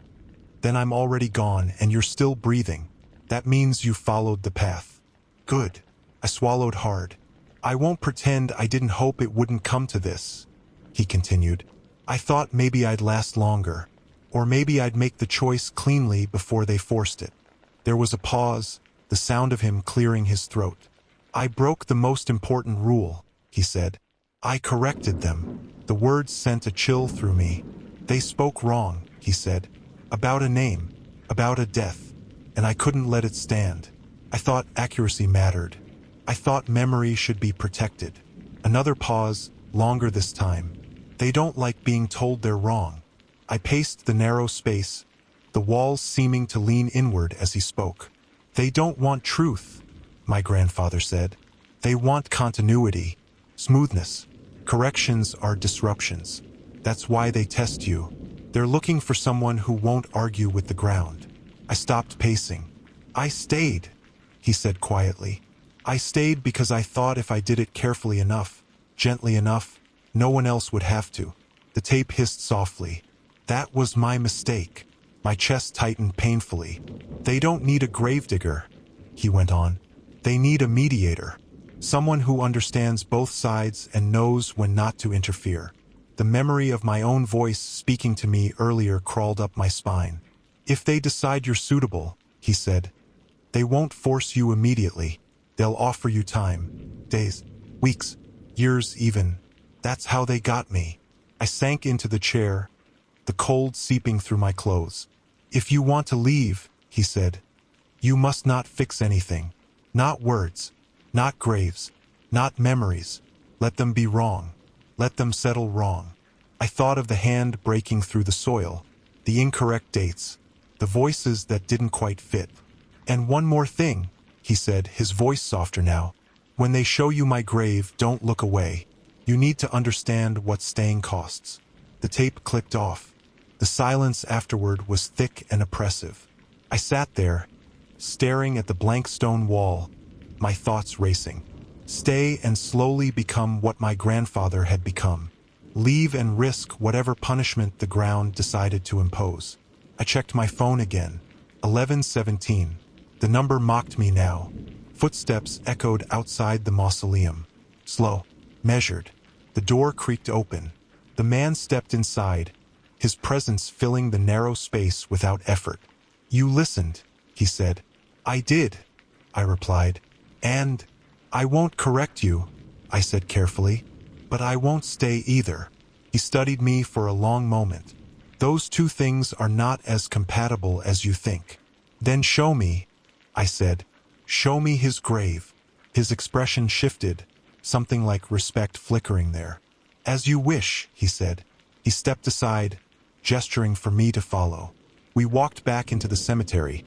"then I'm already gone and you're still breathing. That means you followed the path." Good. I swallowed hard. "I won't pretend I didn't hope it wouldn't come to this," he continued. "I thought maybe I'd last longer, or maybe I'd make the choice cleanly before they forced it." There was a pause, the sound of him clearing his throat. "I broke the most important rule," he said. "I corrected them." The words sent a chill through me. "They spoke wrong," he said, "about a name, about a death, and I couldn't let it stand. I thought accuracy mattered. I thought memory should be protected." Another pause, longer this time. "They don't like being told they're wrong." I paced the narrow space, the walls seeming to lean inward as he spoke. "They don't want truth," my grandfather said. "They want continuity, smoothness. Corrections are disruptions. That's why they test you. They're looking for someone who won't argue with the ground." I stopped pacing. "I stayed," he said quietly. "I stayed because I thought if I did it carefully enough, gently enough, no one else would have to." The tape hissed softly. "That was my mistake." My chest tightened painfully. "They don't need a gravedigger," he went on. "They need a mediator. Someone who understands both sides and knows when not to interfere." The memory of my own voice speaking to me earlier crawled up my spine. "If they decide you're suitable," he said, "they won't force you immediately. They'll offer you time. Days, weeks, years even. That's how they got me." I sank into the chair, the cold seeping through my clothes. "If you want to leave," he said, "you must not fix anything. Not words, not graves, not memories. Let them be wrong. Let them settle wrong." I thought of the hand breaking through the soil, the incorrect dates, the voices that didn't quite fit. "And one more thing," he said, his voice softer now. "When they show you my grave, don't look away. You need to understand what staying costs." The tape clicked off. The silence afterward was thick and oppressive. I sat there, staring at the blank stone wall, my thoughts racing. Stay and slowly become what my grandfather had become. Leave and risk whatever punishment the ground decided to impose. I checked my phone again. 11:17. The number mocked me now. Footsteps echoed outside the mausoleum. Slow, measured. The door creaked open. The man stepped inside, his presence filling the narrow space without effort. "You listened," he said. "I did," I replied. "And I won't correct you," I said carefully, "but I won't stay either." He studied me for a long moment. "Those two things are not as compatible as you think." "Then show me," I said. "Show me his grave." His expression shifted, something like respect flickering there. "As you wish," he said. He stepped aside, gesturing for me to follow. We walked back into the cemetery,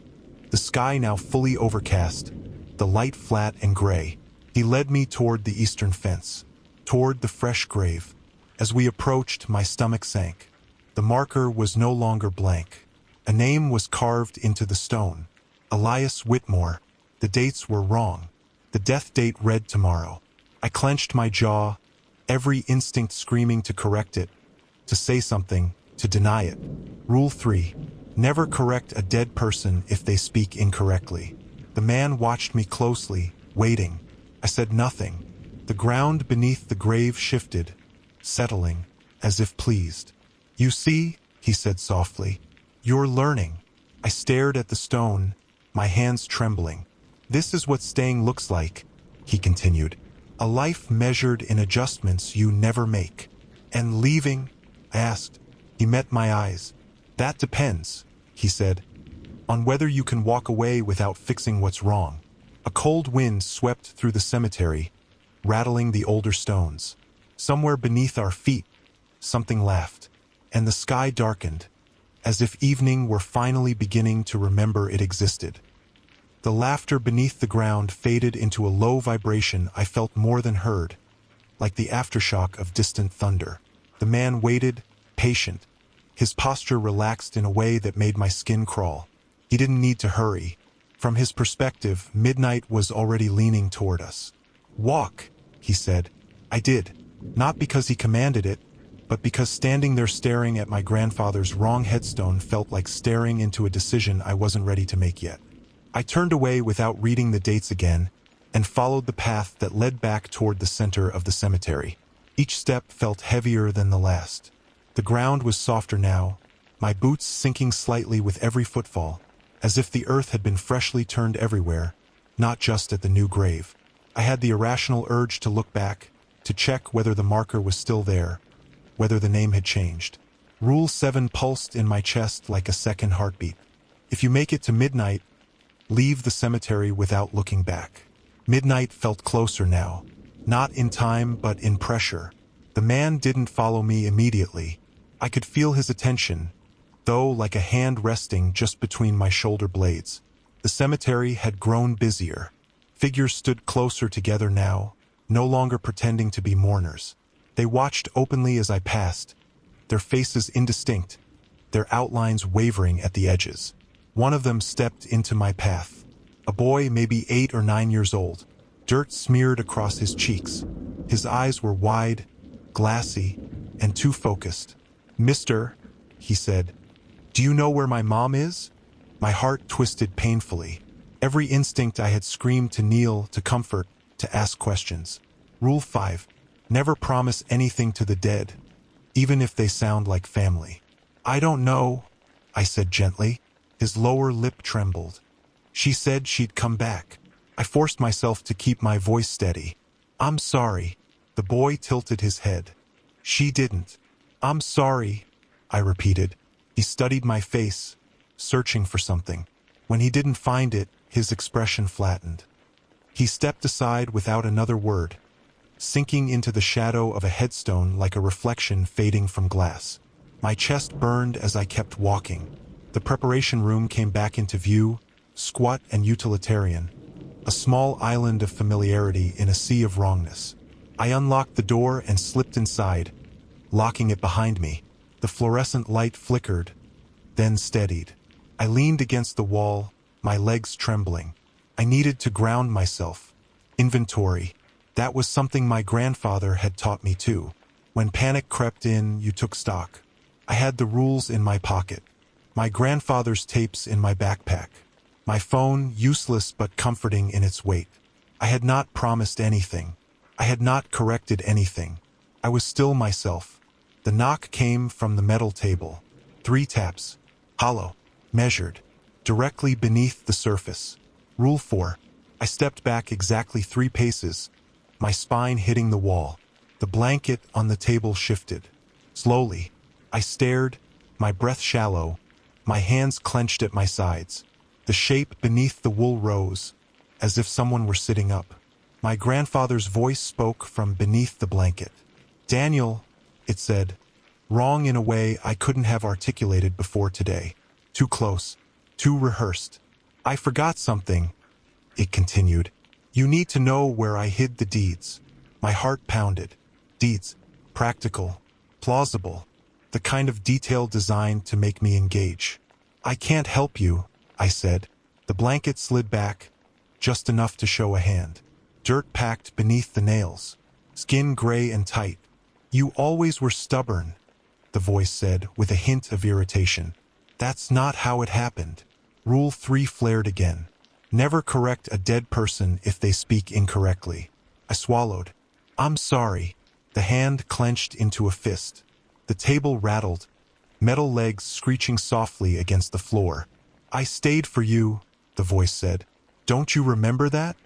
the sky now fully overcast, the light flat and gray. He led me toward the eastern fence, toward the fresh grave. As we approached, my stomach sank. The marker was no longer blank. A name was carved into the stone. Elias Whitmore. The dates were wrong. The death date read tomorrow. I clenched my jaw, every instinct screaming to correct it, to say something, to deny it. Rule 3. Never correct a dead person if they speak incorrectly. The man watched me closely, waiting. I said nothing. The ground beneath the grave shifted, settling, as if pleased. "You see," he said softly, "you're learning." I stared at the stone, my hands trembling. "This is what staying looks like," he continued. "A life measured in adjustments you never make." "And leaving?" I asked. He met my eyes. "That depends," he said, "on whether you can walk away without fixing what's wrong." A cold wind swept through the cemetery, rattling the older stones. Somewhere beneath our feet, something laughed, and the sky darkened, as if evening were finally beginning to remember it existed. The laughter beneath the ground faded into a low vibration I felt more than heard, like the aftershock of distant thunder. The man waited, patient, his posture relaxed in a way that made my skin crawl. He didn't need to hurry. From his perspective, midnight was already leaning toward us. "Walk," he said. I did, not because he commanded it, but because standing there staring at my grandfather's wrong headstone felt like staring into a decision I wasn't ready to make yet. I turned away without reading the dates again, and followed the path that led back toward the center of the cemetery. Each step felt heavier than the last. The ground was softer now, my boots sinking slightly with every footfall, as if the earth had been freshly turned everywhere, not just at the new grave. I had the irrational urge to look back, to check whether the marker was still there, whether the name had changed. Rule 7 pulsed in my chest like a second heartbeat. If you make it to midnight, leave the cemetery without looking back. Midnight felt closer now, not in time but in pressure. The man didn't follow me immediately. I could feel his attention, though like a hand resting just between my shoulder blades. The cemetery had grown busier. Figures stood closer together now, no longer pretending to be mourners. They watched openly as I passed, their faces indistinct, their outlines wavering at the edges. One of them stepped into my path. A boy maybe 8 or 9 years old, dirt smeared across his cheeks. His eyes were wide, glassy, and too focused. "Mister," he said, "do you know where my mom is?" My heart twisted painfully. Every instinct I had screamed to kneel, to comfort, to ask questions. Rule 5. Never promise anything to the dead, even if they sound like family. "I don't know," I said gently. His lower lip trembled. "She said she'd come back." I forced myself to keep my voice steady. "I'm sorry." The boy tilted his head. "She didn't." "I'm sorry," I repeated. He studied my face, searching for something. When he didn't find it, his expression flattened. He stepped aside without another word, sinking into the shadow of a headstone like a reflection fading from glass. My chest burned as I kept walking. The preparation room came back into view, squat and utilitarian, a small island of familiarity in a sea of wrongness. I unlocked the door and slipped inside, locking it behind me. The fluorescent light flickered, then steadied. I leaned against the wall, my legs trembling. I needed to ground myself. Inventory. That was something my grandfather had taught me too. When panic crept in, you took stock. I had the rules in my pocket. My grandfather's tapes in my backpack. My phone, useless but comforting in its weight. I had not promised anything. I had not corrected anything. I was still myself. The knock came from the metal table. 3 taps. Hollow. Measured. Directly beneath the surface. Rule 4. I stepped back exactly 3 paces, my spine hitting the wall. The blanket on the table shifted. Slowly, I stared, my breath shallow, my hands clenched at my sides. The shape beneath the wool rose, as if someone were sitting up. My grandfather's voice spoke from beneath the blanket. "Daniel," it said, wrong in a way I couldn't have articulated before today. Too close, too rehearsed. "I forgot something," it continued. "You need to know where I hid the deeds." My heart pounded. Deeds. Practical. Plausible. The kind of detail designed to make me engage. "I can't help you," I said. The blanket slid back, just enough to show a hand. Dirt packed beneath the nails. Skin gray and tight. "You always were stubborn," the voice said with a hint of irritation. "That's not how it happened." Rule 3 flared again. Never correct a dead person if they speak incorrectly. I swallowed. I'm sorry. The hand clenched into a fist. The table rattled, metal legs screeching softly against the floor. I stayed for you, the voice said. Don't you remember that?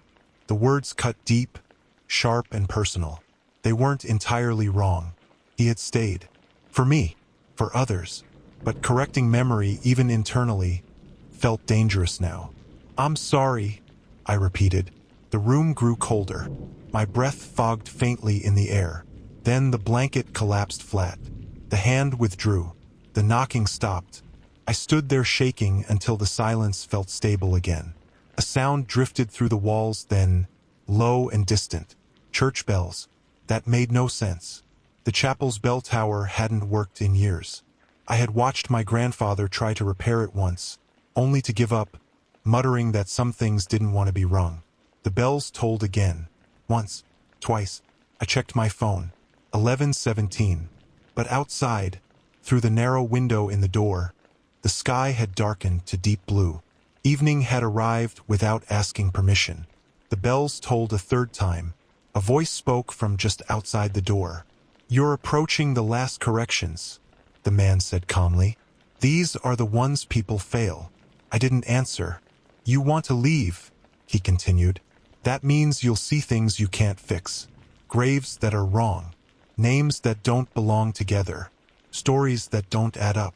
The words cut deep, sharp and personal. They weren't entirely wrong. He had stayed. For me. For others. But correcting memory, even internally, felt dangerous now. I'm sorry, I repeated. The room grew colder. My breath fogged faintly in the air. Then the blanket collapsed flat. The hand withdrew. The knocking stopped. I stood there shaking until the silence felt stable again. A sound drifted through the walls, then, low and distant. Church bells. That made no sense. The chapel's bell tower hadn't worked in years. I had watched my grandfather try to repair it once, only to give up, muttering that some things didn't want to be rung. The bells tolled again. Once, twice. I checked my phone. 11:17. But outside, through the narrow window in the door, the sky had darkened to deep blue. Evening had arrived without asking permission. The bells tolled a third time. A voice spoke from just outside the door. You're approaching the last corrections, the man said calmly. These are the ones people fail. I didn't answer. You want to leave, he continued. That means you'll see things you can't fix. Graves that are wrong. Names that don't belong together. Stories that don't add up.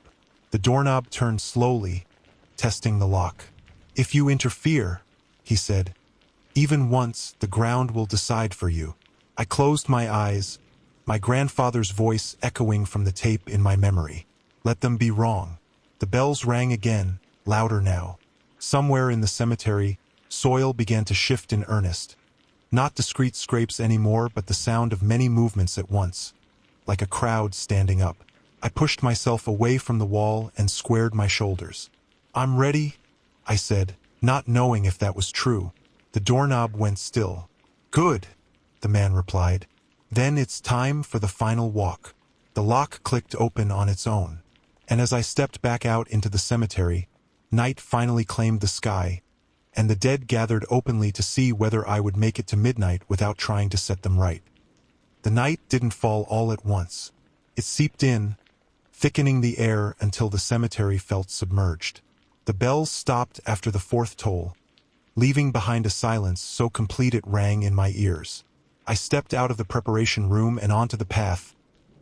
The doorknob turned slowly, testing the lock. If you interfere, he said, even once, the ground will decide for you. I closed my eyes, my grandfather's voice echoing from the tape in my memory. Let them be wrong. The bells rang again, louder now. Somewhere in the cemetery, soil began to shift in earnest. Not discrete scrapes anymore, but the sound of many movements at once, like a crowd standing up. I pushed myself away from the wall and squared my shoulders. I'm ready, I said, not knowing if that was true. The doorknob went still. Good, the man replied. Then it's time for the final walk. The lock clicked open on its own. And as I stepped back out into the cemetery, night finally claimed the sky, and the dead gathered openly to see whether I would make it to midnight without trying to set them right. The night didn't fall all at once. It seeped in, thickening the air until the cemetery felt submerged. The bells stopped after the fourth toll, leaving behind a silence so complete it rang in my ears. I stepped out of the preparation room and onto the path,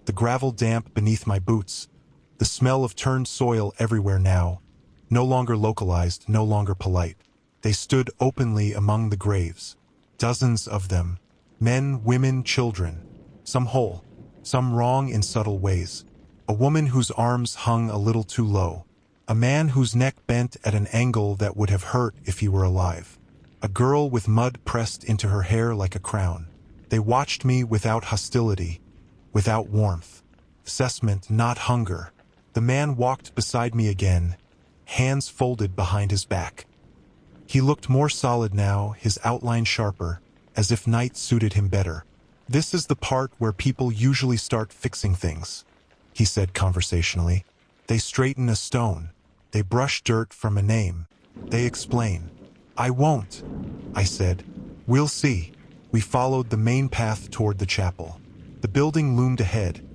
the gravel damp beneath my boots, the smell of turned soil everywhere now, no longer localized, no longer polite. They stood openly among the graves. Dozens of them. Men, women, children. Some whole, some wrong in subtle ways. A woman whose arms hung a little too low. A man whose neck bent at an angle that would have hurt if he were alive. A girl with mud pressed into her hair like a crown. They watched me without hostility, without warmth. Assessment, not hunger. The man walked beside me again, hands folded behind his back. He looked more solid now, his outline sharper, as if night suited him better. This is the part where people usually start fixing things, he said conversationally. They straighten a stone. They brush dirt from a name. They explain. I won't, I said. We'll see. We followed the main path toward the chapel. The building loomed ahead,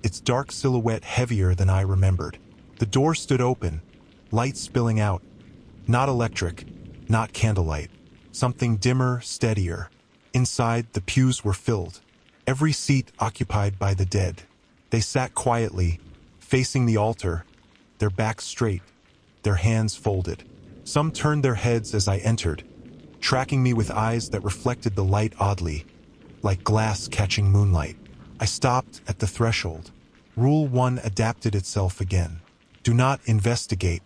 its dark silhouette heavier than I remembered. The door stood open, light spilling out. Not electric, not candlelight. Something dimmer, steadier. Inside, the pews were filled, every seat occupied by the dead. They sat quietly, facing the altar, their backs straight, their hands folded. Some turned their heads as I entered, tracking me with eyes that reflected the light oddly, like glass catching moonlight. I stopped at the threshold. Rule 1 adapted itself again. Do not investigate.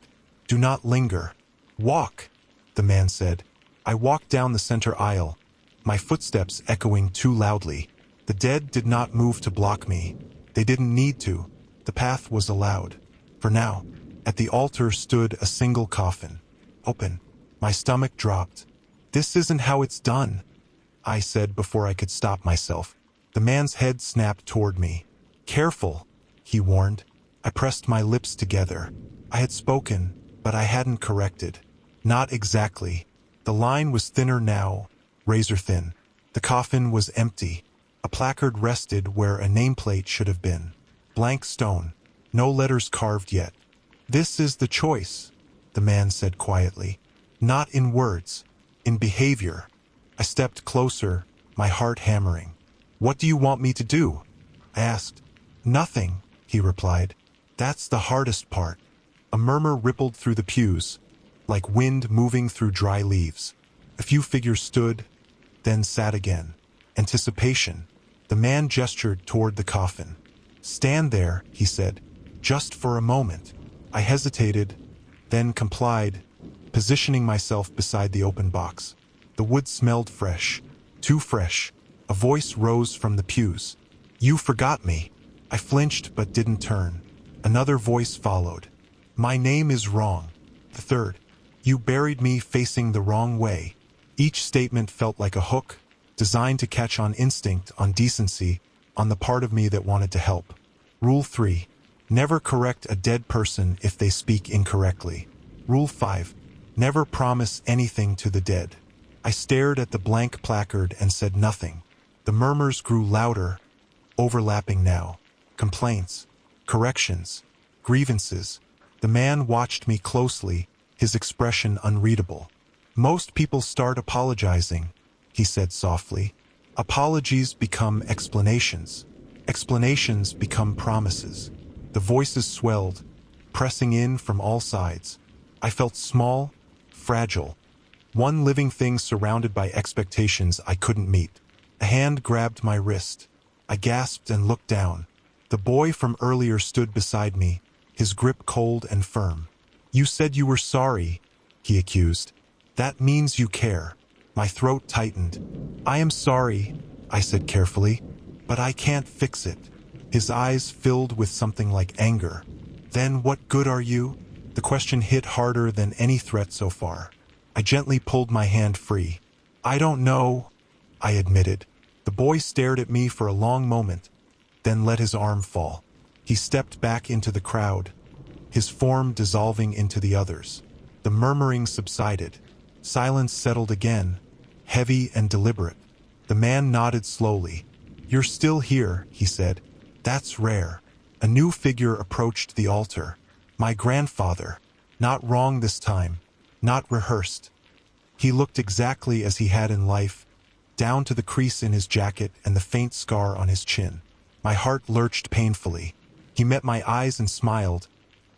Do not linger. Walk, the man said. I walked down the center aisle, my footsteps echoing too loudly. The dead did not move to block me. They didn't need to. The path was allowed. For now, at the altar stood a single coffin. Open. My stomach dropped. This isn't how it's done, I said before I could stop myself. The man's head snapped toward me. Careful, he warned. I pressed my lips together. I had spoken, but I hadn't corrected. Not exactly. The line was thinner now, razor thin. The coffin was empty. A placard rested where a nameplate should have been. Blank stone. No letters carved yet. "This is the choice," the man said quietly. "Not in words, in behavior." I stepped closer, my heart hammering. "What do you want me to do?" I asked. "Nothing," he replied. "That's the hardest part." A murmur rippled through the pews, like wind moving through dry leaves. A few figures stood, then sat again. Anticipation. The man gestured toward the coffin. "Stand there," he said, "just for a moment." I hesitated, then complied, positioning myself beside the open box. The wood smelled fresh, too fresh. A voice rose from the pews. "You forgot me." I flinched but didn't turn. Another voice followed. "My name is wrong." The third. "You buried me facing the wrong way." Each statement felt like a hook, designed to catch on instinct, on decency, on the part of me that wanted to help. Rule 3. Never correct a dead person if they speak incorrectly. Rule 5. Never promise anything to the dead. I stared at the blank placard and said nothing. The murmurs grew louder, overlapping now. Complaints, corrections, grievances. The man watched me closely, his expression unreadable. "Most people start apologizing," he said softly. "Apologies become explanations. Explanations become promises." The voices swelled, pressing in from all sides. I felt small, fragile. One living thing surrounded by expectations I couldn't meet. A hand grabbed my wrist. I gasped and looked down. The boy from earlier stood beside me, his grip cold and firm. "You said you were sorry," he accused. "That means you care." My throat tightened. "I am sorry," I said carefully, "but I can't fix it." His eyes filled with something like anger. "Then what good are you?" The question hit harder than any threat so far. I gently pulled my hand free. "I don't know," I admitted. The boy stared at me for a long moment, then let his arm fall. He stepped back into the crowd, his form dissolving into the others. The murmuring subsided. Silence settled again, heavy and deliberate. The man nodded slowly. "You're still here," he said. "That's rare." A new figure approached the altar. My grandfather. Not wrong this time, not rehearsed. He looked exactly as he had in life, down to the crease in his jacket and the faint scar on his chin. My heart lurched painfully. He met my eyes and smiled,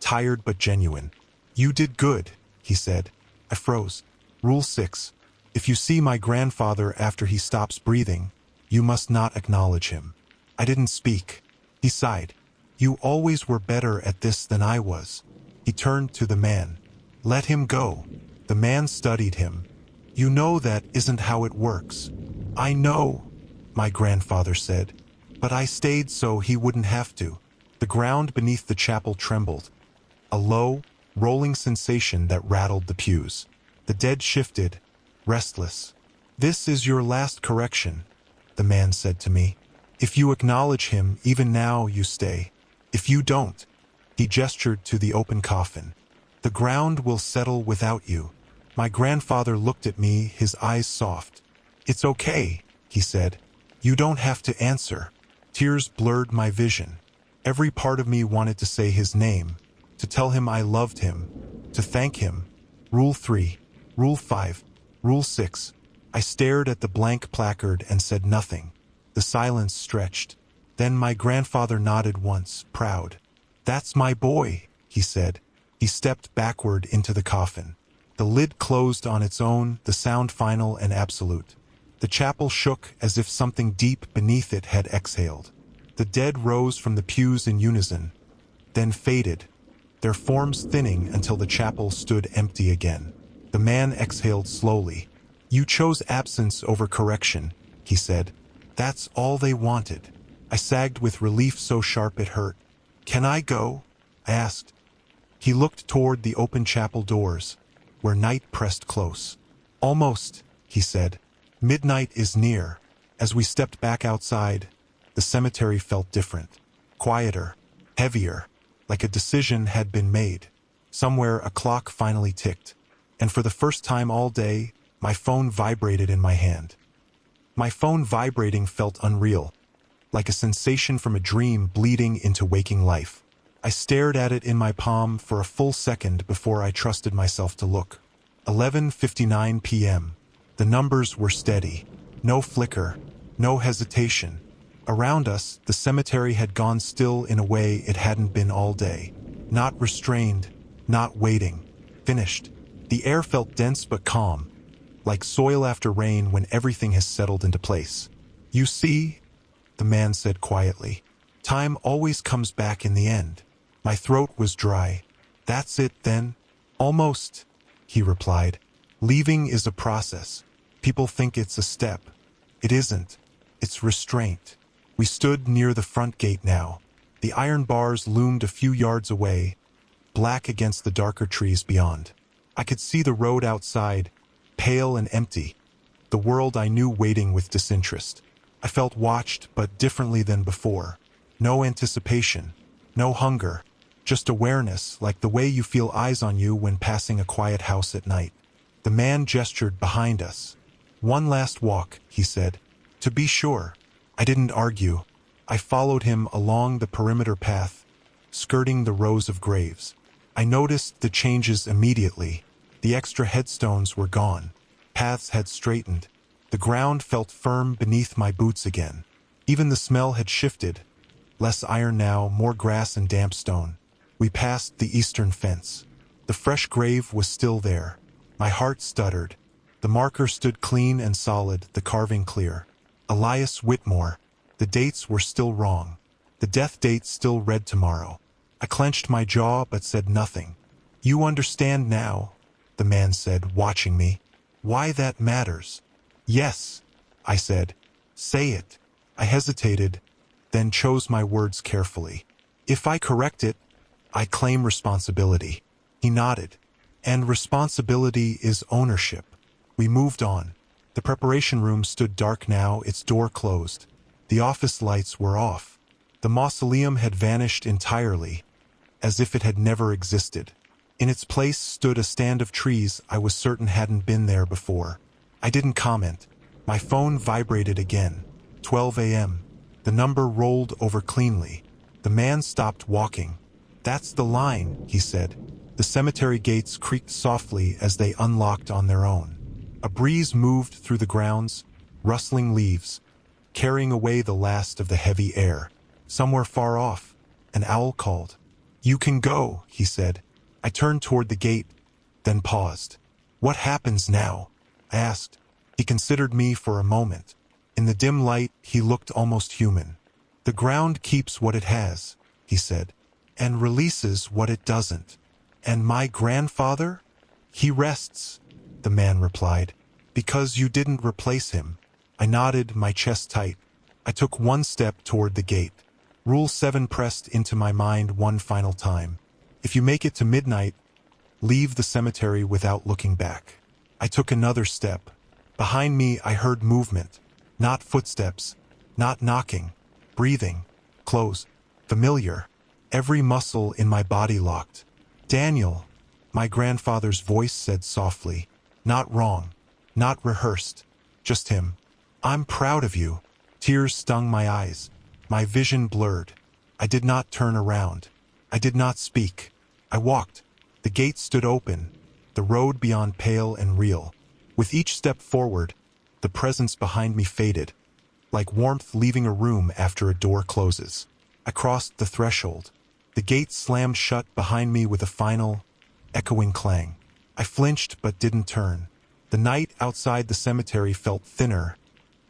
tired but genuine. "You did good," he said. I froze. Rule 6. If you see my grandfather after he stops breathing, you must not acknowledge him. I didn't speak. He sighed. "You always were better at this than I was." He turned to the man. "Let him go." The man studied him. "You know that isn't how it works." "I know," my grandfather said, "but I stayed so he wouldn't have to." The ground beneath the chapel trembled, a low, rolling sensation that rattled the pews. The dead shifted, restless. "This is your last correction," the man said to me. "If you acknowledge him, even now you stay. If you don't," he gestured to the open coffin, "the ground will settle without you." My grandfather looked at me, his eyes soft. "It's okay," he said. "You don't have to answer." Tears blurred my vision. Every part of me wanted to say his name, to tell him I loved him, to thank him. Rule 3. Rule 5. Rule 6. I stared at the blank placard and said nothing. The silence stretched. Then my grandfather nodded once, proud. "That's my boy," he said. He stepped backward into the coffin. The lid closed on its own, the sound final and absolute. The chapel shook as if something deep beneath it had exhaled. The dead rose from the pews in unison, then faded, their forms thinning until the chapel stood empty again. The man exhaled slowly. "You chose absence over correction," he said. "That's all they wanted." I sagged with relief so sharp it hurt. "Can I go?" I asked. He looked toward the open chapel doors, where night pressed close. "Almost," he said. "Midnight is near." As we stepped back outside, the cemetery felt different. Quieter, heavier, like a decision had been made. Somewhere a clock finally ticked, and for the first time all day, my phone vibrated in my hand. My phone vibrating felt unreal, like a sensation from a dream bleeding into waking life. I stared at it in my palm for a full second before I trusted myself to look. 11:59 p.m. The numbers were steady. No flicker, no hesitation. Around us, the cemetery had gone still in a way it hadn't been all day. Not restrained, not waiting. Finished. The air felt dense but calm, like soil after rain when everything has settled into place. "You see," the man said quietly, "time always comes back in the end." My throat was dry. "That's it, then?" "Almost," he replied. "Leaving is a process. People think it's a step. It isn't. It's restraint." We stood near the front gate now. The iron bars loomed a few yards away, black against the darker trees beyond. I could see the road outside, pale and empty, the world I knew waiting with disinterest. I felt watched, but differently than before. No anticipation, no hunger, just awareness, like the way you feel eyes on you when passing a quiet house at night. The man gestured behind us. "One last walk," he said. "To be sure." I didn't argue. I followed him along the perimeter path, skirting the rows of graves. I noticed the changes immediately. The extra headstones were gone. Paths had straightened. The ground felt firm beneath my boots again. Even the smell had shifted. Less iron now, more grass and damp stone. We passed the eastern fence. The fresh grave was still there. My heart stuttered. The marker stood clean and solid, the carving clear. Elias Whitmore. The dates were still wrong. The death date still read tomorrow. I clenched my jaw but said nothing. "You understand now," the man said, watching me. "Why that matters?" "Yes," I said. "Say it." I hesitated, then chose my words carefully. "If I correct it, I claim responsibility." He nodded. "And responsibility is ownership." We moved on. The preparation room stood dark now, its door closed. The office lights were off. The mausoleum had vanished entirely, as if it had never existed. In its place stood a stand of trees I was certain hadn't been there before. I didn't comment. My phone vibrated again. 12 a.m. The number rolled over cleanly. The man stopped walking. "That's the line," he said. The cemetery gates creaked softly as they unlocked on their own. A breeze moved through the grounds, rustling leaves, carrying away the last of the heavy air. Somewhere far off, an owl called. "You can go," he said. I turned toward the gate, then paused. "What happens now?" I asked. He considered me for a moment. In the dim light, he looked almost human. "The ground keeps what it has," he said, "and releases what it doesn't." "And my grandfather?" "He rests," the man replied. "Because you didn't replace him." I nodded, my chest tight. I took one step toward the gate. Rule 7 pressed into my mind one final time. If you make it to midnight, leave the cemetery without looking back. I took another step. Behind me I heard movement. Not footsteps, not knocking, breathing, close, familiar. Every muscle in my body locked. "Daniel," my grandfather's voice said softly. Not wrong, not rehearsed, just him. "I'm proud of you." Tears stung my eyes. My vision blurred. I did not turn around. I did not speak. I walked. The gate stood open, the road beyond pale and real. With each step forward, the presence behind me faded, like warmth leaving a room after a door closes. I crossed the threshold. The gate slammed shut behind me with a final, echoing clang. I flinched but didn't turn. The night outside the cemetery felt thinner,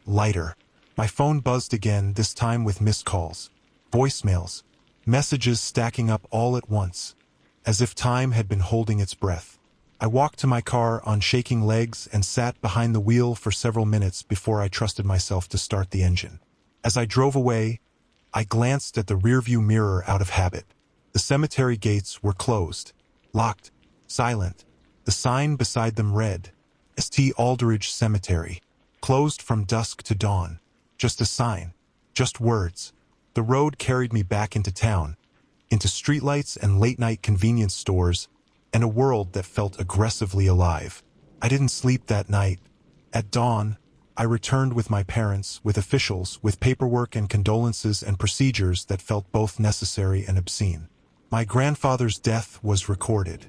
lighter. My phone buzzed again, this time with missed calls, voicemails, messages stacking up all at once, as if time had been holding its breath. I walked to my car on shaking legs and sat behind the wheel for several minutes before I trusted myself to start the engine. As I drove away, I glanced at the rearview mirror out of habit. The cemetery gates were closed, locked, silent. The sign beside them read, St. Aldridge Cemetery, closed from dusk to dawn. Just a sign, just words. The road carried me back into town, into streetlights and late-night convenience stores, and a world that felt aggressively alive. I didn't sleep that night. At dawn, I returned with my parents, with officials, with paperwork and condolences and procedures that felt both necessary and obscene. My grandfather's death was recorded.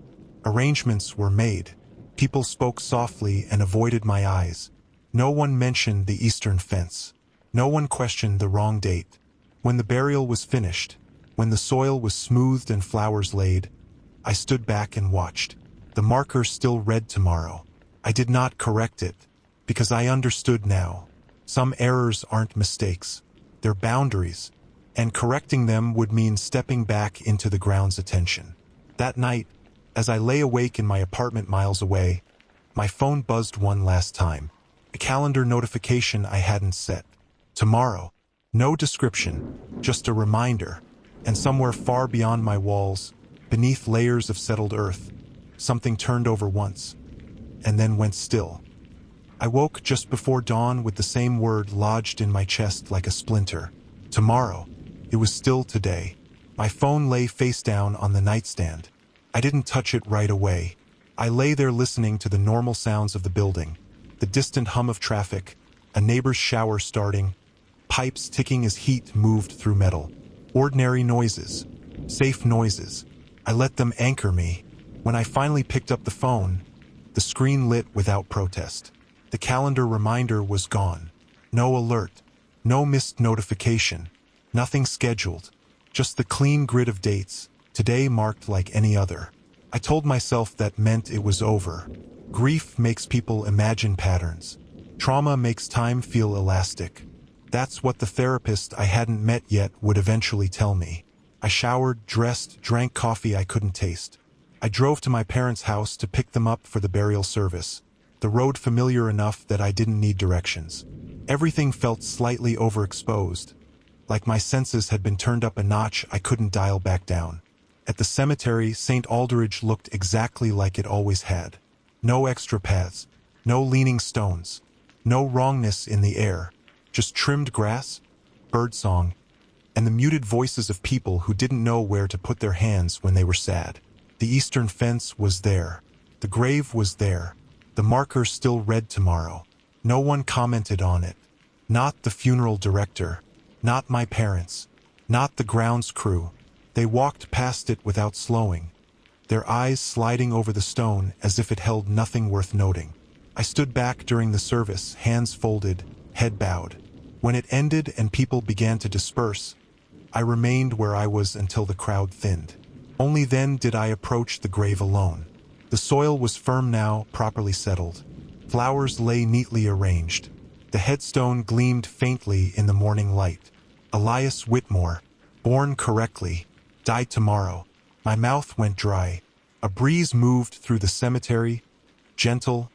Arrangements were made. People spoke softly and avoided my eyes. No one mentioned the eastern fence. No one questioned the wrong date. When the burial was finished, when the soil was smoothed and flowers laid, I stood back and watched. The marker still read tomorrow. I did not correct it, because I understood now. Some errors aren't mistakes. They're boundaries, and correcting them would mean stepping back into the ground's attention. That night, as I lay awake in my apartment miles away, my phone buzzed one last time. A calendar notification I hadn't set. Tomorrow. No description, just a reminder. And somewhere far beyond my walls, beneath layers of settled earth, something turned over once, and then went still. I woke just before dawn with the same word lodged in my chest like a splinter. Tomorrow. It was still today. My phone lay face down on the nightstand. I didn't touch it right away. I lay there listening to the normal sounds of the building, the distant hum of traffic, a neighbor's shower starting, pipes ticking as heat moved through metal. Ordinary noises, safe noises. I let them anchor me. When I finally picked up the phone, the screen lit without protest. The calendar reminder was gone. No alert, no missed notification, nothing scheduled, just the clean grid of dates, today marked like any other. I told myself that meant it was over. Grief makes people imagine patterns. Trauma makes time feel elastic. That's what the therapist I hadn't met yet would eventually tell me. I showered, dressed, drank coffee I couldn't taste. I drove to my parents' house to pick them up for the burial service, the road familiar enough that I didn't need directions. Everything felt slightly overexposed, like my senses had been turned up a notch I couldn't dial back down. At the cemetery, St. Aldridge looked exactly like it always had. No extra paths, no leaning stones, no wrongness in the air, just trimmed grass, birdsong, and the muted voices of people who didn't know where to put their hands when they were sad. The eastern fence was there. The grave was there. The marker still read tomorrow. No one commented on it. Not the funeral director. Not my parents. Not the grounds crew. They walked past it without slowing, their eyes sliding over the stone as if it held nothing worth noting. I stood back during the service, hands folded, head bowed. When it ended and people began to disperse, I remained where I was until the crowd thinned. Only then did I approach the grave alone. The soil was firm now, properly settled. Flowers lay neatly arranged. The headstone gleamed faintly in the morning light. Elias Whitmore, born correctly, died tomorrow. My mouth went dry. A breeze moved through the cemetery, gentle,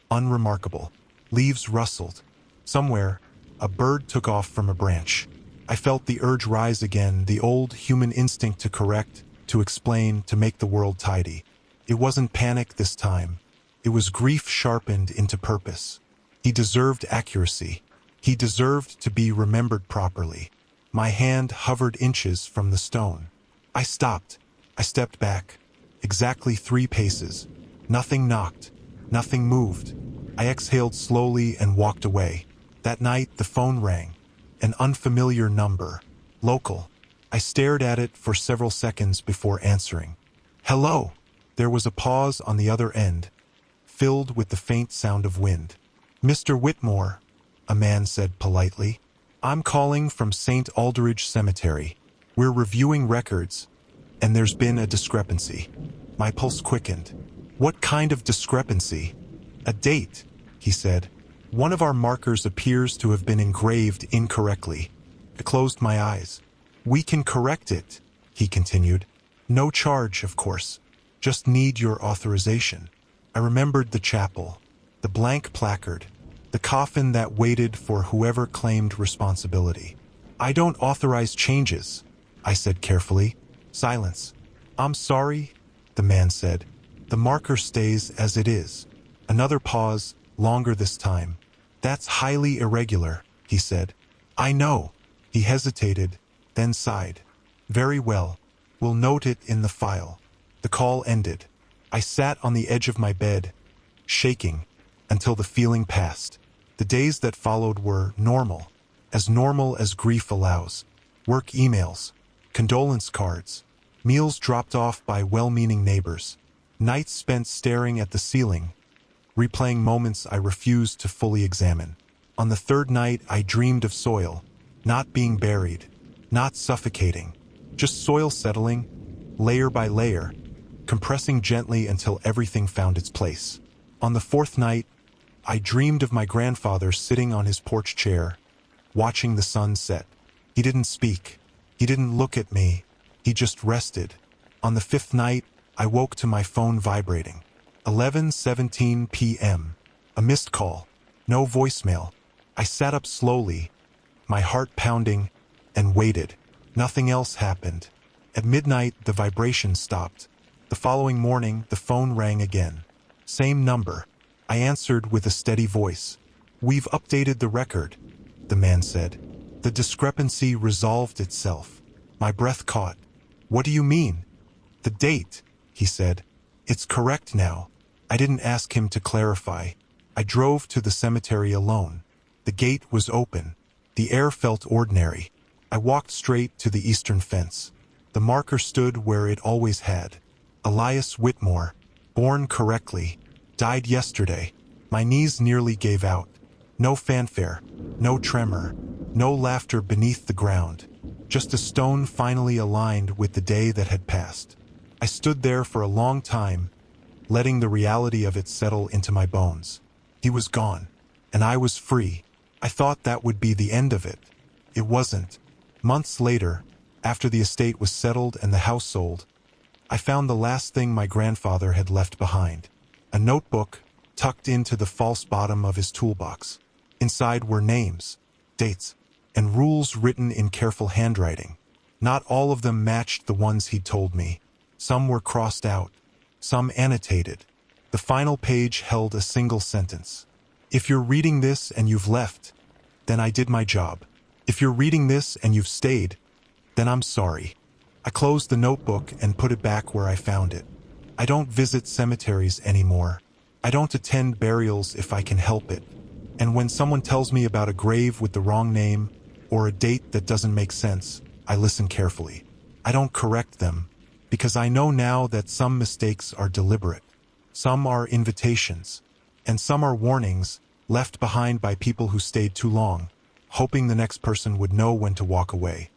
unremarkable. Leaves rustled. Somewhere, a bird took off from a branch. I felt the urge rise again, the old human instinct to correct, to explain, to make the world tidy. It wasn't panic this time. It was grief sharpened into purpose. He deserved accuracy. He deserved to be remembered properly. My hand hovered inches from the stone. I stopped. I stepped back. Exactly 3 paces. Nothing knocked. Nothing moved. I exhaled slowly and walked away. That night, the phone rang. An unfamiliar number. Local. I stared at it for several seconds before answering. Hello. There was a pause on the other end, filled with the faint sound of wind. Mr. Whitmore, a man said politely. I'm calling from St. Aldridge Cemetery. We're reviewing records, and there's been a discrepancy. My pulse quickened. What kind of discrepancy? A date, he said. One of our markers appears to have been engraved incorrectly. I closed my eyes. We can correct it, he continued. No charge, of course. Just need your authorization. I remembered the chapel, the blank placard, the coffin that waited for whoever claimed responsibility. I don't authorize changes, I said carefully. Silence. I'm sorry, the man said. The marker stays as it is. Another pause, longer this time. That's highly irregular, he said. I know. He hesitated, then sighed. Very well. We'll note it in the file. The call ended. I sat on the edge of my bed, shaking, until the feeling passed. The days that followed were normal as grief allows. Work emails, condolence cards, meals dropped off by well-meaning neighbors, nights spent staring at the ceiling, replaying moments I refused to fully examine. On the third night, I dreamed of soil, not being buried, not suffocating, just soil settling, layer by layer, compressing gently until everything found its place. On the fourth night, I dreamed of my grandfather sitting on his porch chair, watching the sun set. He didn't speak. He didn't look at me. He just rested. On the fifth night, I woke to my phone vibrating. 11:17 p.m. A missed call. No voicemail. I sat up slowly, my heart pounding, and waited. Nothing else happened. At midnight, the vibration stopped. The following morning, the phone rang again. Same number. I answered with a steady voice. "We've updated the record," the man said. The discrepancy resolved itself. My breath caught. "What do you mean?" "The date," he said. "It's correct now." I didn't ask him to clarify. I drove to the cemetery alone. The gate was open. The air felt ordinary. I walked straight to the eastern fence. The marker stood where it always had. Elias Whitmore, born correctly, died yesterday. My knees nearly gave out. No fanfare, no tremor, no laughter beneath the ground. Just a stone finally aligned with the day that had passed. I stood there for a long time, letting the reality of it settle into my bones. He was gone, and I was free. I thought that would be the end of it. It wasn't. Months later, after the estate was settled and the house sold, I found the last thing my grandfather had left behind. A notebook tucked into the false bottom of his toolbox. Inside were names, dates, and rules written in careful handwriting. Not all of them matched the ones he'd told me. Some were crossed out, some annotated. The final page held a single sentence. "If you're reading this and you've left, then I did my job. If you're reading this and you've stayed, then I'm sorry." I closed the notebook and put it back where I found it. I don't visit cemeteries anymore. I don't attend burials if I can help it. And when someone tells me about a grave with the wrong name or a date that doesn't make sense, I listen carefully. I don't correct them, because I know now that some mistakes are deliberate. Some are invitations, and some are warnings left behind by people who stayed too long, hoping the next person would know when to walk away.